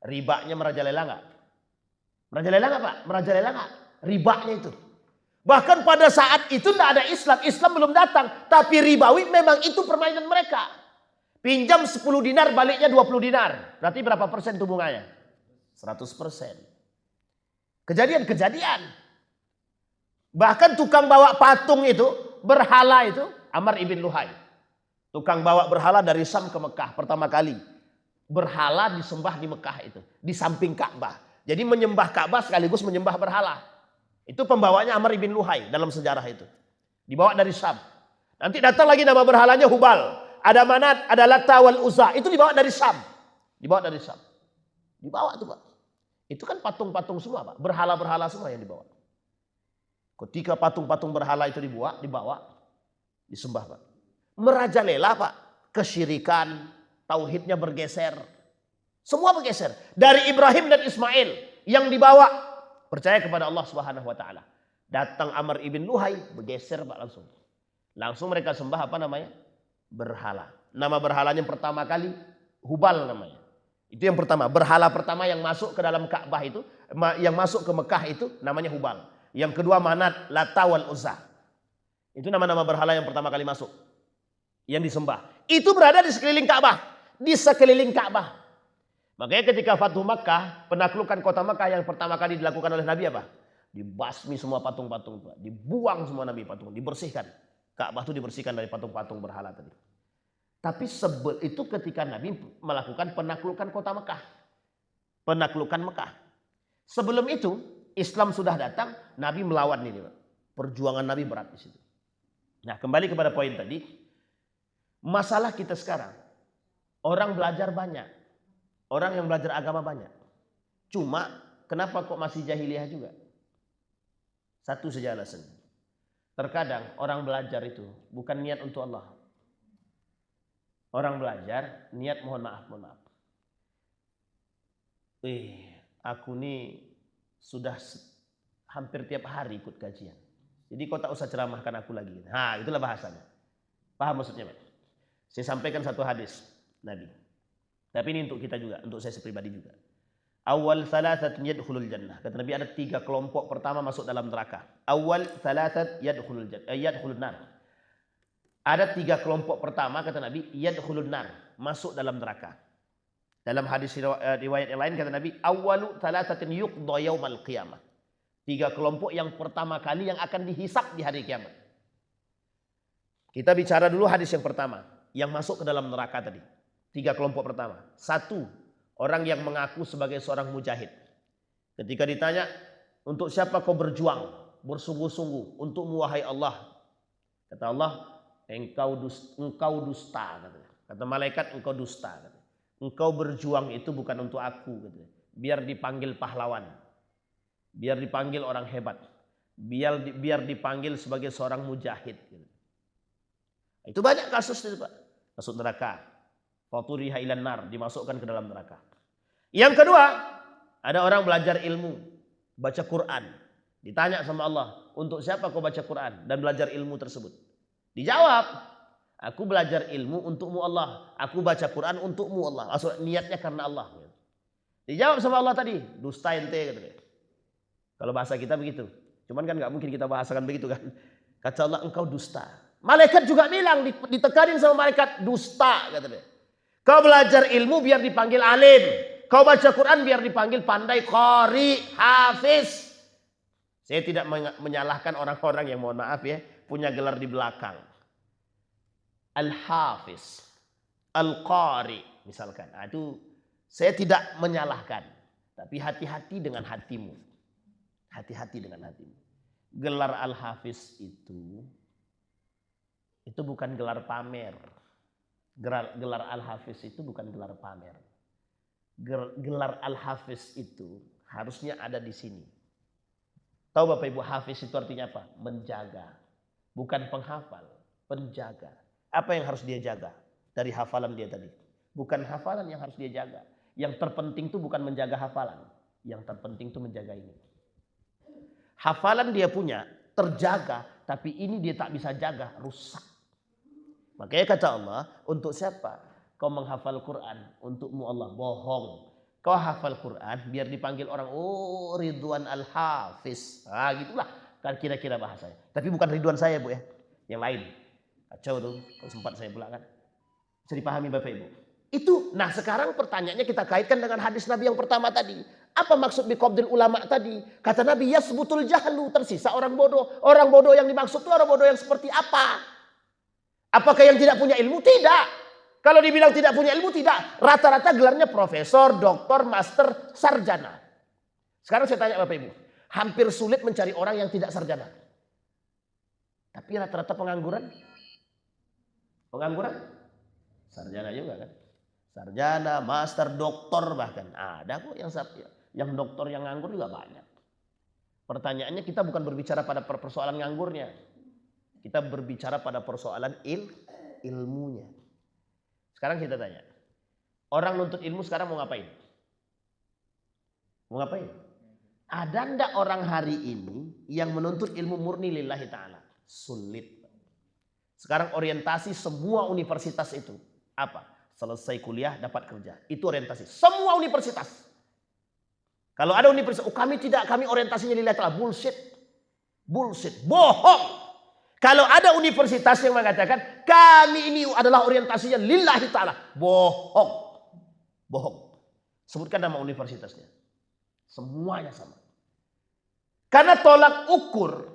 Ribanya merajalela nggak? Merajalela nggak Pak? Merajalela nggak? Ribanya itu. Bahkan pada saat itu tidak ada Islam. Islam belum datang. Tapi ribawi memang itu permainan mereka. Pinjam 10 dinar baliknya 20 dinar. Berarti berapa persen tuh bunganya? 100%. Kejadian. Bahkan tukang bawa patung itu, berhala itu, Amr ibn Luhai. Tukang bawa berhala dari Syam ke Mekah pertama kali. Berhala disembah di Mekah itu. Di samping Ka'bah. Jadi menyembah Ka'bah sekaligus menyembah berhala. Itu pembawanya Amr ibn Luhai dalam sejarah itu. Dibawa dari Syam. Nanti datang lagi nama berhalanya Hubal. Ada Manat, ada Lata wal Uzza. Itu dibawa dari Syam. Dibawa dari Syam. Dibawa tuh Pak. Itu kan patung-patung semua Pak. Berhala-berhala semua yang dibawa. Ketika patung-patung berhala itu dibawa, disembah Pak. Merajalela Pak. Kesyirikan, tauhidnya bergeser. Semua bergeser. Dari Ibrahim dan Ismail yang dibawa percaya kepada Allah Subhanahu wa taala. Datang Amr ibn Luhai, bergeser Pak langsung. Langsung mereka sembah apa namanya? Berhala. Nama berhalanya pertama kali Hubal namanya. Itu yang pertama. Berhala pertama yang masuk ke dalam Ka'bah itu, yang masuk ke Mekah itu namanya Hubal. Yang kedua Manat, Lata wal Uzza. Itu nama-nama berhala yang pertama kali masuk. Yang disembah. Itu berada di sekeliling Ka'bah. Di sekeliling Ka'bah. Makanya ketika Fathu Makkah, penaklukan kota Makkah yang pertama kali dilakukan oleh Nabi apa? Dibasmi semua patung-patung. Dibuang semua Nabi patung. Dibersihkan. Ka'bah itu dibersihkan dari patung-patung berhala tadi. Tapi itu ketika Nabi melakukan penaklukan kota Mekah. Penaklukan Mekah. Sebelum itu Islam sudah datang, Nabi melawan ini. Perjuangan Nabi berat di situ. Nah, kembali kepada poin tadi. Masalah kita sekarang, orang belajar banyak. Orang yang belajar agama banyak. Cuma kenapa kok masih jahiliyah juga? Satu saja alasannya. Terkadang orang belajar itu bukan niat untuk Allah. Orang belajar niat mohon maaf. Aku nih sudah hampir tiap hari ikut kajian. Jadi kau tak usah ceramahkan aku lagi. Nah, itulah bahasanya. Paham maksudnya, Pak? Saya sampaikan satu hadis Nabi. Tapi ini untuk kita juga, untuk saya pribadi juga. Awal thalathat yadkhulul jannah. Kata Nabi ada 3 kelompok pertama masuk dalam neraka. Awal thalathat yadkhulun nar. Ada 3 kelompok pertama kata Nabi yadkhulun nar, masuk dalam neraka. Dalam hadis riwayat yang lain kata Nabi awwalu thalathatin yuqda yaumal qiyamah. 3 kelompok yang pertama kali yang akan dihisap di hari kiamat. Kita bicara dulu hadis yang pertama, yang masuk ke dalam neraka tadi. 3 kelompok pertama. 1, orang yang mengaku sebagai seorang mujahid. Ketika ditanya, untuk siapa kau berjuang, bersungguh-sungguh, untukmu wahai Allah. Kata Allah, engkau dusta. Kata malaikat, engkau dusta. Engkau berjuang itu bukan untuk aku. Biar dipanggil pahlawan. Biar dipanggil orang hebat. Biar dipanggil sebagai seorang mujahid. Itu banyak kasus itu Pak. Masuk neraka. Faturiha ilan nar, dimasukkan ke dalam neraka. Yang kedua, ada orang belajar ilmu, baca Quran. Ditanya sama Allah, untuk siapa kau baca Quran dan belajar ilmu tersebut? Dijawab, aku belajar ilmu untukmu Allah. Aku baca Quran untukmu Allah. Maksud niatnya karena Allah. Dijawab sama Allah tadi, dusta ente. Kalau bahasa kita begitu. Cuman kan gak mungkin kita bahasakan begitu kan. Kata Allah, engkau dusta. Malaikat juga bilang, ditekanin sama malaikat, dusta. Kata dia. Kau belajar ilmu biar dipanggil alim. Kau baca Quran biar dipanggil pandai, qari, hafiz. Saya tidak menyalahkan orang-orang yang mohon maaf ya, punya gelar di belakang. Al-hafiz, al-qari misalkan. Nah, itu saya tidak menyalahkan. Tapi hati-hati dengan hatimu. Hati-hati dengan hatimu. Gelar al-hafiz itu bukan gelar pamer. Gelar al-hafiz itu bukan gelar pamer. Gelar al-hafiz itu harusnya ada di sini. Tahu Bapak Ibu, hafiz itu artinya apa? Menjaga. Bukan penghafal, penjaga. Apa yang harus dia jaga dari hafalan dia tadi? Bukan hafalan yang harus dia jaga. Yang terpenting itu bukan menjaga hafalan. Yang terpenting itu menjaga ini. Hafalan dia punya, terjaga, tapi ini dia tak bisa jaga, rusak. Makanya kata Allah, untuk siapa kau menghafal Quran? Untukmu Allah. Bohong. Kau hafal Quran biar dipanggil orang, oh Ridwan al-Hafiz. Nah gitulah kan kira-kira bahasanya. Tapi bukan Ridwan saya Bu ya. Yang lain. Kacau tuh. Kalau sempat saya pula kan. Bisa dipahami Bapak Ibu. Itu. Nah sekarang pertanyaannya kita kaitkan dengan hadis Nabi yang pertama tadi. Apa maksud biqabdil ulama tadi? Kata Nabi, yasbutul jahlu. Tersisa orang bodoh. Orang bodoh yang dimaksud itu orang bodoh yang seperti apa? Apakah yang tidak punya ilmu? Tidak. Kalau dibilang tidak punya ilmu, tidak. Rata-rata gelarnya profesor, doktor, master, sarjana. Sekarang saya tanya Bapak Ibu. Hampir sulit mencari orang yang tidak sarjana. Tapi rata-rata pengangguran. Pengangguran? Sarjana juga kan. Sarjana, master, doktor bahkan. Ada kok yang doktor yang nganggur juga banyak. Pertanyaannya kita bukan berbicara pada persoalan nganggurnya. Kita berbicara pada persoalan ilmunya. Sekarang kita tanya. Orang nuntut ilmu sekarang mau ngapain? Mau ngapain? Ada ndak orang hari ini yang menuntut ilmu murni lillahi ta'ala? Sulit. Sekarang orientasi semua universitas itu. Apa? Selesai kuliah dapat kerja. Itu orientasi. Semua universitas. Kalau ada universitas, kami tidak, kami orientasinya lillahi ta'ala. Bullshit. Bullshit. Bohong. Kalau ada universitas yang mengatakan kami ini adalah orientasinya lillahi ta'ala. Bohong. Bohong. Sebutkan nama universitasnya. Semuanya sama. Karena tolak ukur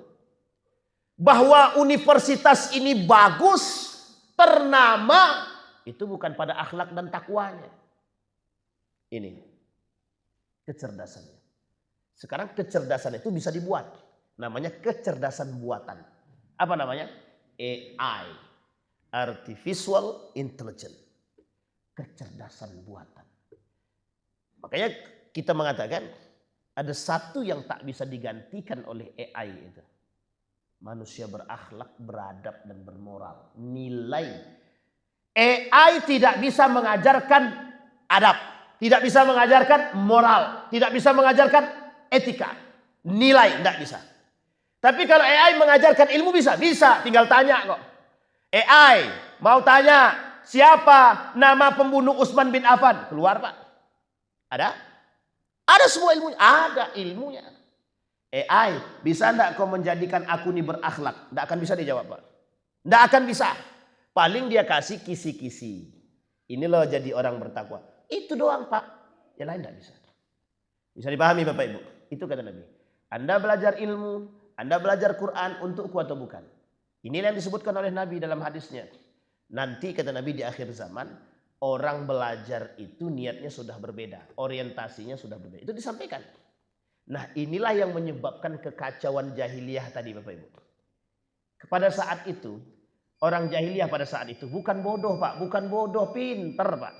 bahwa universitas ini bagus, ternama, itu bukan pada akhlak dan takwanya. Ini kecerdasannya. Sekarang kecerdasan itu bisa dibuat. Namanya kecerdasan buatan. Apa namanya? AI. Artificial Intelligence. Kecerdasan buatan. Makanya kita mengatakan ada satu yang tak bisa digantikan oleh AI itu. Manusia berakhlak, beradab, dan bermoral. Nilai. AI tidak bisa mengajarkan adab. Tidak bisa mengajarkan moral. Tidak bisa mengajarkan etika. Nilai, tidak bisa. Tapi kalau AI mengajarkan ilmu bisa. Bisa, tinggal tanya kok. AI mau tanya siapa nama pembunuh Utsman bin Affan. Keluar Pak. Ada? Ada semua ilmunya. Ada ilmunya. AI, bisa enggak kau menjadikan aku ini berakhlak? Enggak akan bisa dijawab Pak. Enggak akan bisa. Paling dia kasih kisi-kisi. Ini loh jadi orang bertakwa. Itu doang Pak. Yang lain enggak bisa. Bisa dipahami Bapak Ibu. Itu kata Nabi. Anda belajar ilmu, Anda belajar Quran untukku atau bukan? Inilah yang disebutkan oleh Nabi dalam hadisnya. Nanti kata Nabi di akhir zaman, orang belajar itu niatnya sudah berbeda. Orientasinya sudah berbeda. Itu disampaikan. Nah inilah yang menyebabkan kekacauan jahiliyah tadi Bapak Ibu. Pada saat itu, orang jahiliyah pada saat itu bukan bodoh Pak. Bukan bodoh, pinter Pak.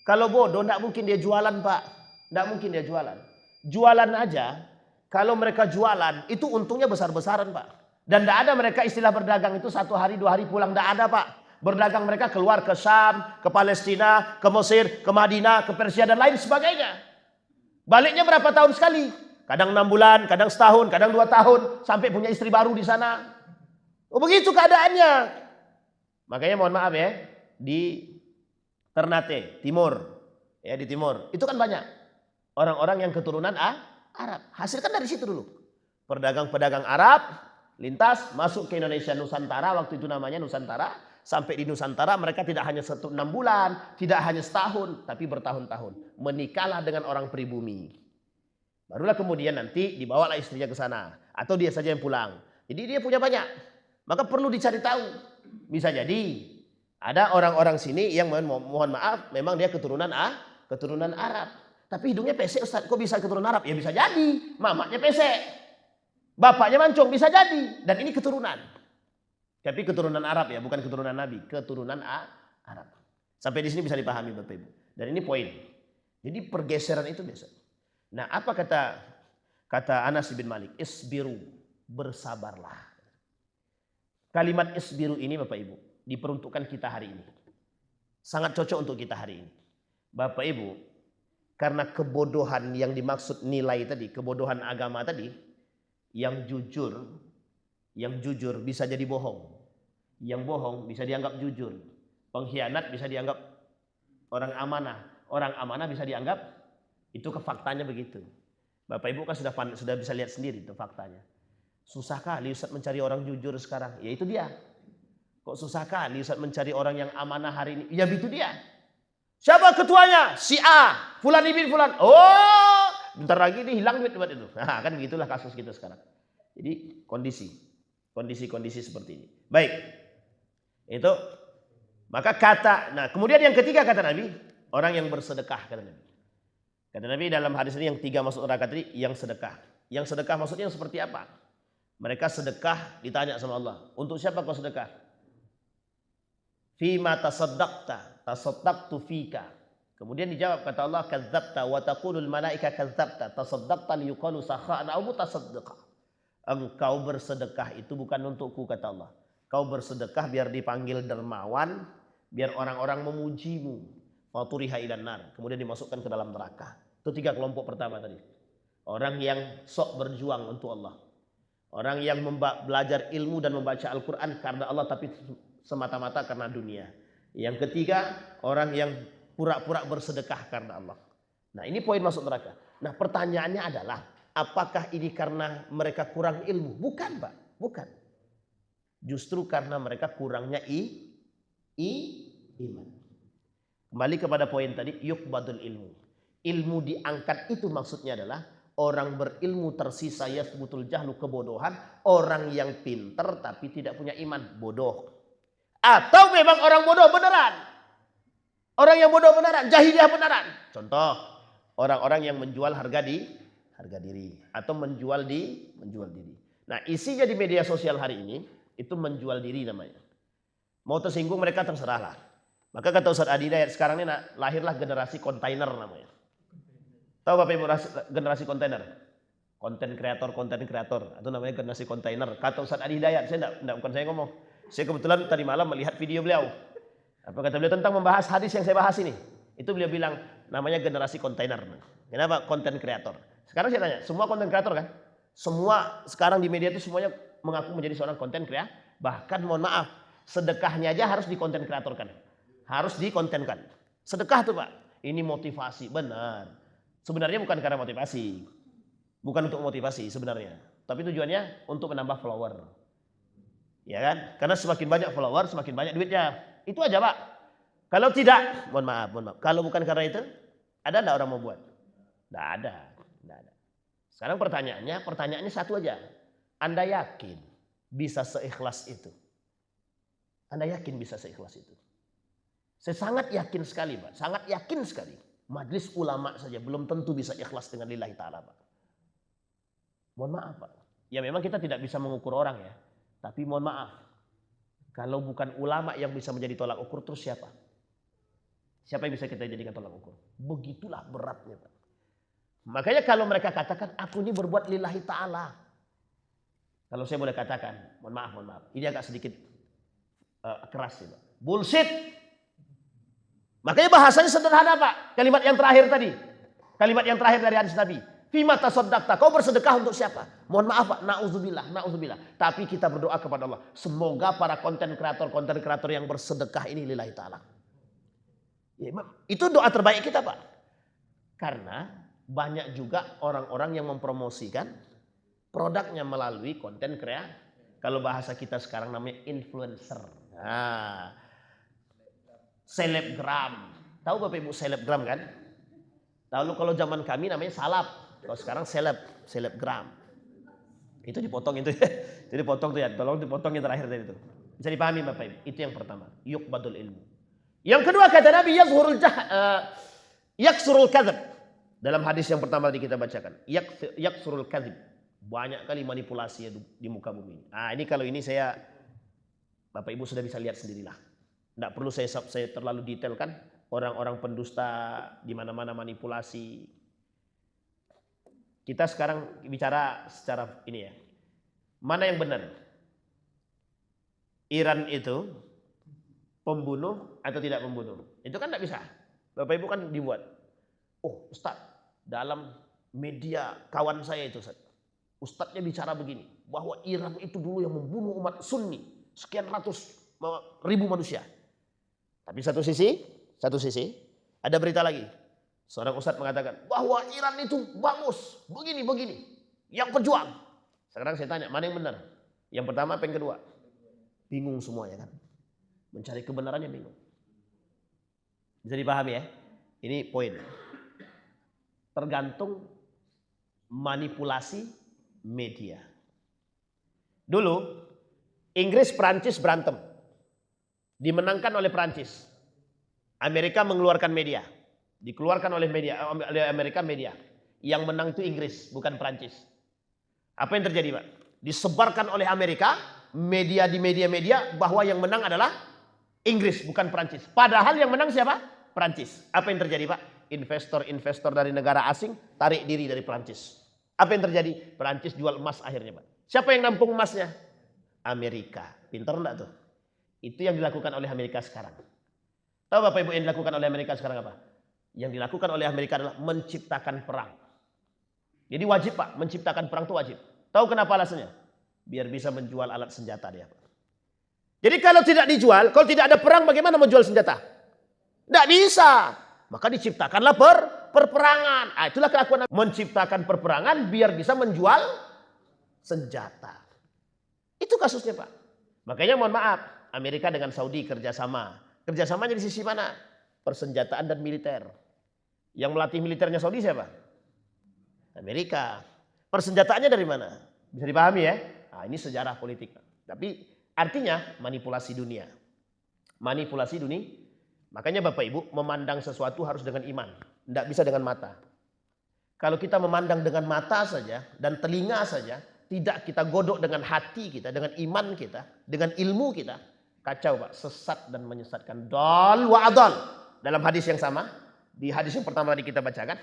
Kalau bodoh tidak mungkin dia jualan Pak. Tidak mungkin dia jualan. Jualan aja, kalau mereka jualan itu untungnya besar-besaran Pak. Dan tidak ada mereka istilah berdagang itu 1 hari 2 hari pulang. Tidak ada Pak. Berdagang mereka keluar ke Syam, ke Palestina, ke Mesir, ke Madinah, ke Persia dan lain sebagainya. Baliknya berapa tahun sekali? Kadang 6 bulan, kadang setahun, kadang 2 tahun. Sampai punya istri baru di sana. Oh begitu keadaannya. Makanya mohon maaf ya. Di Ternate, Timur. Ya di Timur. Itu kan banyak. Orang-orang yang keturunan Arab. Hasil kan dari situ dulu. Pedagang-pedagang Arab. Lintas masuk ke Indonesia Nusantara. Waktu itu namanya Nusantara. Sampai di Nusantara mereka tidak hanya 6 bulan. Tidak hanya setahun. Tapi bertahun-tahun. Menikahlah dengan orang pribumi. Barulah kemudian nanti dibawalah istrinya ke sana. Atau dia saja yang pulang. Jadi dia punya banyak. Maka perlu dicari tahu. Bisa jadi ada orang-orang sini yang mohon maaf. Memang dia keturunan Arab. Tapi hidungnya pesek Ustaz. Kok bisa keturunan Arab? Ya bisa jadi. Mamanya pesek. Bapaknya mancung. Bisa jadi. Dan ini keturunan. Tapi keturunan Arab ya. Bukan keturunan Nabi. Keturunan Arab. Sampai di sini bisa dipahami Bapak Ibu. Dan ini poin. Jadi pergeseran itu biasa. Nah apa kata Anas bin Malik? Isbiru, bersabarlah. Kalimat isbiru ini Bapak Ibu diperuntukkan kita hari ini. Sangat cocok untuk kita hari ini. Bapak Ibu, karena kebodohan yang dimaksud nilai tadi, kebodohan agama tadi, yang jujur bisa jadi bohong. Yang bohong bisa dianggap jujur. Pengkhianat bisa dianggap orang amanah. Orang amanah bisa dianggap. Itu faktanya begitu. Bapak Ibu kan sudah bisa lihat sendiri itu faktanya. Susah kali Ustaz mencari orang jujur sekarang. Ya itu dia. Kok susah kali Ustaz mencari orang yang amanah hari ini? Ya itu dia. Siapa ketuanya? Si A. Fulan ibn Fulan. Oh, bentar lagi nih hilang duit buat itu. Nah, kan begitulah kasus kita sekarang. Jadi kondisi seperti ini. Baik. Itu maka kemudian yang ketiga kata Nabi, orang yang bersedekah kata Nabi. Kata Nabi dalam hadis ini yang 3 masuk neraka tadi, yang sedekah. Yang sedekah maksudnya seperti apa? Mereka sedekah ditanya sama Allah. Untuk siapa kau sedekah? Fima tasaddaqtu fika. Kemudian dijawab kata Allah, kadzdzabta wa taqulul malaika kadzdzabta tasaddaqta liyuqalu sakha'an aw mutasaddiqa. Engkau bersedekah itu bukan untukku kata Allah. Kau bersedekah biar dipanggil dermawan, biar orang-orang memujimu. Faturiha ilan nar, kemudian dimasukkan ke dalam neraka. Itu 3 kelompok pertama tadi. Orang yang sok berjuang untuk Allah. Orang yang belajar ilmu dan membaca Al-Quran karena Allah tapi semata-mata karena dunia. Yang ketiga, orang yang pura-pura bersedekah karena Allah. Nah, ini poin masuk neraka. Nah, pertanyaannya adalah, apakah ini karena mereka kurang ilmu? Bukan, Pak. Bukan. Justru karena mereka kurangnya iman. Kembali kepada poin tadi, yuqbadul ilmu. Ilmu diangkat itu maksudnya adalah orang berilmu tersisa yasbutul jahlu, kebodohan. Orang yang pinter tapi tidak punya iman, bodoh. Atau memang orang bodoh beneran. Orang yang bodoh beneran, jahiliyah beneran. Contoh, orang-orang yang menjual harga diri atau menjual diri. Nah, isinya di media sosial hari ini itu menjual diri namanya. Mau tersinggung mereka terserahlah. Maka kata Ustaz Adi Hidayat, sekarang ini lahirlah generasi kontainer namanya. Tahu Bapak Ibu generasi kontainer? Konten kreator atau namanya generasi kontainer. Kata Ustaz Adi Hidayat, bukan saya ngomong. Saya kebetulan tadi malam melihat video beliau. Apa kata beliau tentang membahas hadis yang saya bahas ini? Itu beliau bilang namanya generasi kontainer. Kenapa? Konten kreator. Sekarang saya tanya, semua konten kreator kan? Semua sekarang di media itu semuanya mengaku menjadi seorang konten kreator. Bahkan mohon maaf, sedekahnya aja harus dikonten kreatorkan. Harus dikontenkan. Sedekah tuh Pak, ini motivasi, benar. Sebenarnya bukan karena motivasi. Bukan untuk motivasi sebenarnya. Tapi tujuannya untuk menambah follower. Ya kan? Karena semakin banyak follower, semakin banyak duitnya. Itu aja Pak. Kalau tidak, mohon maaf. Kalau bukan karena itu, ada enggak orang mau buat? Enggak ada. Sekarang pertanyaannya satu aja. Anda yakin bisa seikhlas itu? Anda yakin bisa seikhlas itu? Saya sangat yakin sekali Pak. Sangat yakin sekali. Majelis ulama saja belum tentu bisa ikhlas dengan lillahi ta'ala Pak. Mohon maaf Pak. Ya memang kita tidak bisa mengukur orang ya. Tapi mohon maaf. Kalau bukan ulama yang bisa menjadi tolak ukur, terus siapa? Siapa yang bisa kita jadikan tolak ukur? Begitulah beratnya Pak. Makanya kalau mereka katakan, aku ini berbuat lillahi ta'ala. Kalau saya boleh katakan, mohon maaf. Ini agak sedikit keras ya Pak. Bullshit. Makanya bahasanya sederhana Pak. Kalimat yang terakhir tadi. Kalimat yang terakhir dari hadis Nabi. Fima tasaddaqta, kau bersedekah untuk siapa? Mohon maaf Pak, na'udzubillah. Tapi kita berdoa kepada Allah. Semoga para konten kreator yang bersedekah ini lillahi ta'ala. Ya, itu doa terbaik kita Pak. Karena banyak juga orang-orang yang mempromosikan produknya melalui konten kreator. Kalau bahasa kita sekarang namanya influencer. Nah, selebgram. Tahu Bapak Ibu selebgram kan? Lalu kalau zaman kami namanya salap. Kalau sekarang selebgram. Itu dipotong itu. Itu dipotong tuh ya. Tolong dipotong yang terakhir tadi itu. Bisa dipahami Bapak Ibu. Itu yang pertama. Yuqbadul ilmu. Yang kedua kata Nabi yaksurul kadzib. Dalam hadis yang pertama tadi kita bacakan. Yaksurul kadzib. Banyak kali manipulasi di muka bumi. Nah, ini kalau ini saya Bapak Ibu sudah bisa lihat sendirilah. Tidak perlu saya terlalu detail kan. Orang-orang pendusta di mana-mana manipulasi. Kita sekarang bicara secara ini ya. Mana yang benar? Iran itu pembunuh atau tidak pembunuh? Itu kan tidak bisa. Bapak Ibu kan dibuat. Oh Ustaz, dalam media kawan saya itu Ustaz. Ustaznya bicara begini. Bahwa Iran itu dulu yang membunuh umat Sunni. Sekian ratus ribu manusia. Tapi satu sisi ada berita lagi. Seorang ustadz mengatakan bahwa Iran itu bagus, begini. Yang pejuang. Sekarang saya tanya, mana yang benar? Yang pertama apa yang kedua? Bingung semuanya kan. Mencari kebenarannya bingung. Bisa dipahami ya? Ini poin. Tergantung manipulasi media. Dulu Inggris Prancis berantem. Dimenangkan oleh Prancis. Amerika mengeluarkan media. Dikeluarkan oleh Amerika media. Yang menang itu Inggris, bukan Prancis. Apa yang terjadi Pak? Disebarkan oleh Amerika, media di media-media bahwa yang menang adalah Inggris, bukan Perancis. Padahal yang menang siapa? Perancis. Apa yang terjadi, Pak? Investor-investor dari negara asing tarik diri dari Perancis. Apa yang terjadi? Perancis jual emas akhirnya, Pak. Siapa yang nampung emasnya? Amerika. Pintar enggak tuh? Itu yang dilakukan oleh Amerika sekarang. Tahu Bapak Ibu yang dilakukan oleh Amerika sekarang apa? Yang dilakukan oleh Amerika adalah menciptakan perang. Jadi wajib, Pak, menciptakan perang itu wajib. Tahu kenapa alasannya? Biar bisa menjual alat senjata dia, Pak. Jadi kalau tidak dijual, kalau tidak ada perang, bagaimana menjual senjata? Tidak bisa. Maka diciptakanlah perperangan. Nah, itulah kelakuan menciptakan perperangan biar bisa menjual senjata. Itu kasusnya, Pak. Makanya mohon maaf, Amerika dengan Saudi kerjasama. Kerjasamanya di sisi mana? Persenjataan dan militer. Yang melatih militernya Saudi siapa? Amerika. Persenjataannya dari mana? Bisa dipahami ya? Nah, ini sejarah politik. Tapi artinya manipulasi dunia. Manipulasi dunia. Makanya Bapak Ibu memandang sesuatu harus dengan iman. Tidak bisa dengan mata. Kalau kita memandang dengan mata saja dan telinga saja, tidak kita godok dengan hati kita, dengan iman kita, dengan ilmu kita, kacau Pak, sesat dan menyesatkan. Dal wa adal. Dalam hadis yang sama, di hadis yang pertama tadi kita bacakan,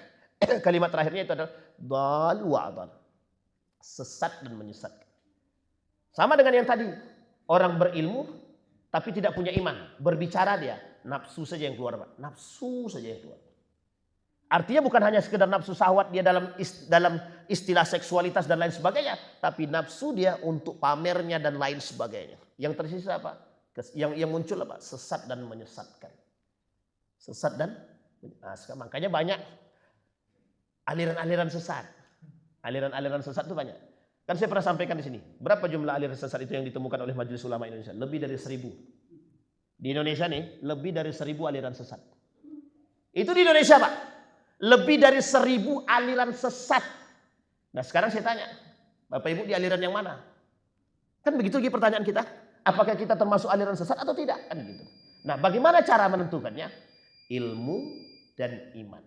kalimat terakhirnya itu adalah dal wa adal. Sesat dan menyesatkan. Sama dengan yang tadi, orang berilmu tapi tidak punya iman, berbicara dia, nafsu saja yang keluar, Pak. Nafsu saja yang keluar. Artinya bukan hanya sekedar nafsu syahwat dia dalam istilah seksualitas dan lain sebagainya, tapi nafsu dia untuk pamernya dan lain sebagainya. Yang tersisa apa? Yang muncul apa? Sesat dan menyesatkan. Sesat dan makanya banyak aliran-aliran sesat. Aliran-aliran sesat itu banyak. Kan saya pernah sampaikan di sini. Berapa jumlah aliran sesat itu yang ditemukan oleh Majelis Ulama Indonesia? Lebih dari 1000. Di Indonesia nih, lebih dari 1000 aliran sesat. Itu di Indonesia, Pak. Lebih dari 1000 aliran sesat. Nah sekarang saya tanya, Bapak Ibu di aliran yang mana? Kan begitu lagi pertanyaan kita. Apakah kita termasuk aliran sesat atau tidak? Kan gitu. Nah bagaimana cara menentukannya? Ilmu dan iman.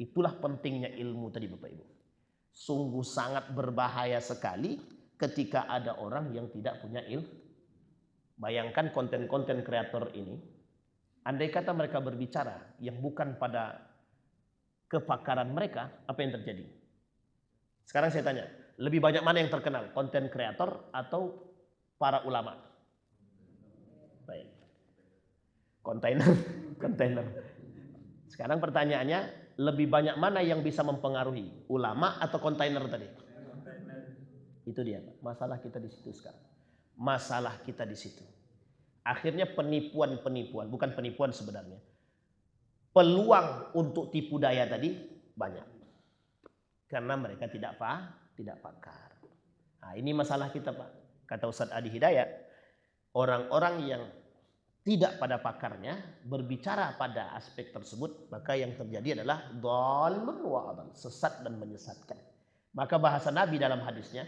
Itulah pentingnya ilmu tadi Bapak Ibu. Sungguh sangat berbahaya sekali ketika ada orang yang tidak punya ilmu. Bayangkan konten-konten kreator ini, andai kata mereka berbicara yang bukan pada kepakaran mereka, apa yang terjadi? Sekarang saya tanya, lebih banyak mana yang terkenal? Konten kreator atau para ulama? Baik. Kontainer. Sekarang pertanyaannya, lebih banyak mana yang bisa mempengaruhi? Ulama atau kontainer tadi? Itu dia, masalah kita di situ sekarang. Masalah kita di situ. Akhirnya penipuan, bukan penipuan sebenarnya. Peluang untuk tipu daya tadi banyak. Karena mereka tidak pakar. Nah, ini masalah kita, Pak. Kata Ustaz Adi Hidayat, orang-orang yang tidak pada pakarnya berbicara pada aspek tersebut, maka yang terjadi adalah dhalun wa adal, sesat dan menyesatkan. Maka bahasa Nabi dalam hadisnya,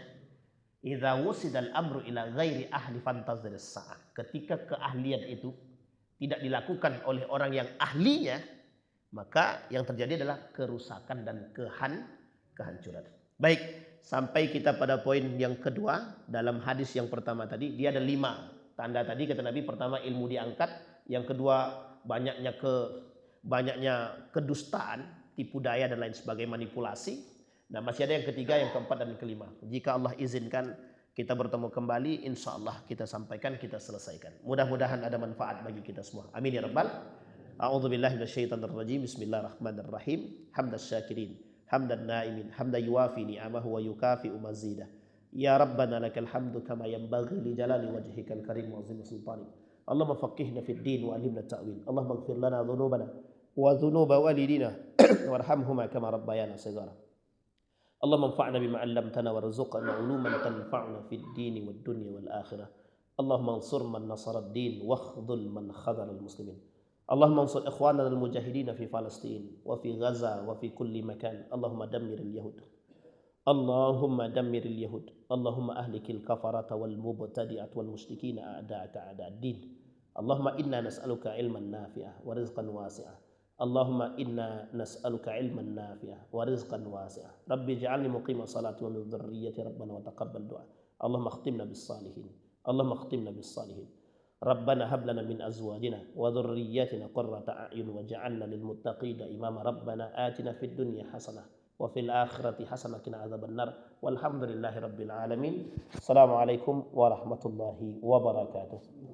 idza wusidal amru ila ghairi ahli fantazir as-sa'ah. Ketika keahlian itu tidak dilakukan oleh orang yang ahlinya, maka yang terjadi adalah kerusakan dan kehancuran. Baik, sampai kita pada poin yang kedua dalam hadis yang pertama tadi, dia ada 5 tanda tadi kata Nabi. Pertama, ilmu diangkat. Yang kedua, banyaknya kedustaan, tipu daya dan lain sebagainya, manipulasi. Nah, masih ada yang ketiga, yang keempat dan kelima. Jika Allah izinkan kita bertemu kembali, insya Allah kita sampaikan, kita selesaikan. Mudah-mudahan ada manfaat bagi kita semua. Amin ya rabbal. A'udzubillahi minasyaitonirrajim. Bismillahirrahmanirrahim. Hamdas syakirin, hamdan naimin, hamdan yuwafi ni'amahu wa yukafi'u mazidah. Ya Rabbana lakal hamdu kama yanbaghi li jalali wajhikal karim wa azim sultanik. Allahumma faqihna fid din wa alimna ta'wil. Allahumma ighfir lana dhunubana wa dhunuba walidina warhamhuma kama rabbayana shighara. Allahumma anfa'na bima 'allamtana warzuqna 'uluman tanfa'una fid din wad dunya wal akhirah. Allahumma ansur man nasara ad-din wakhdhul man khadhala al-muslimin. Allahumma ansur ikhwanana al-mujahidin fi Palestin wa fi Gaza wa fi kulli makan. Allahumma dammir al-yahud. Allahumma dammiril yahud. Allahumma ahlikil kafarata wal mubtadi'at wal musyrikina a'da'aka a'da'ad-din. Allahumma inna nas'aluka ilman nafi'ah wa rizqan wasi'ah. Allahumma inna nas'aluka ilman nafi'ah wa rizqan wasi'ah. Rabbi ij'alni muqima salati wa min dhurriyyati rabbana wa taqabbal du'a. Allahumma khtimna bis salihin. Allahumma khtimna bis salihin. Rabbana hab lana min azwajina wa dhurriyyatina qurrata a'yun waj'alna lil muttaqina imama. Rabbana atina fid dunya hasanah wa fil akhirati hasanah qina adzabannar. Walhamdulillahi rabbil alamin. Assalamualaikum warahmatullahi wabarakatuh.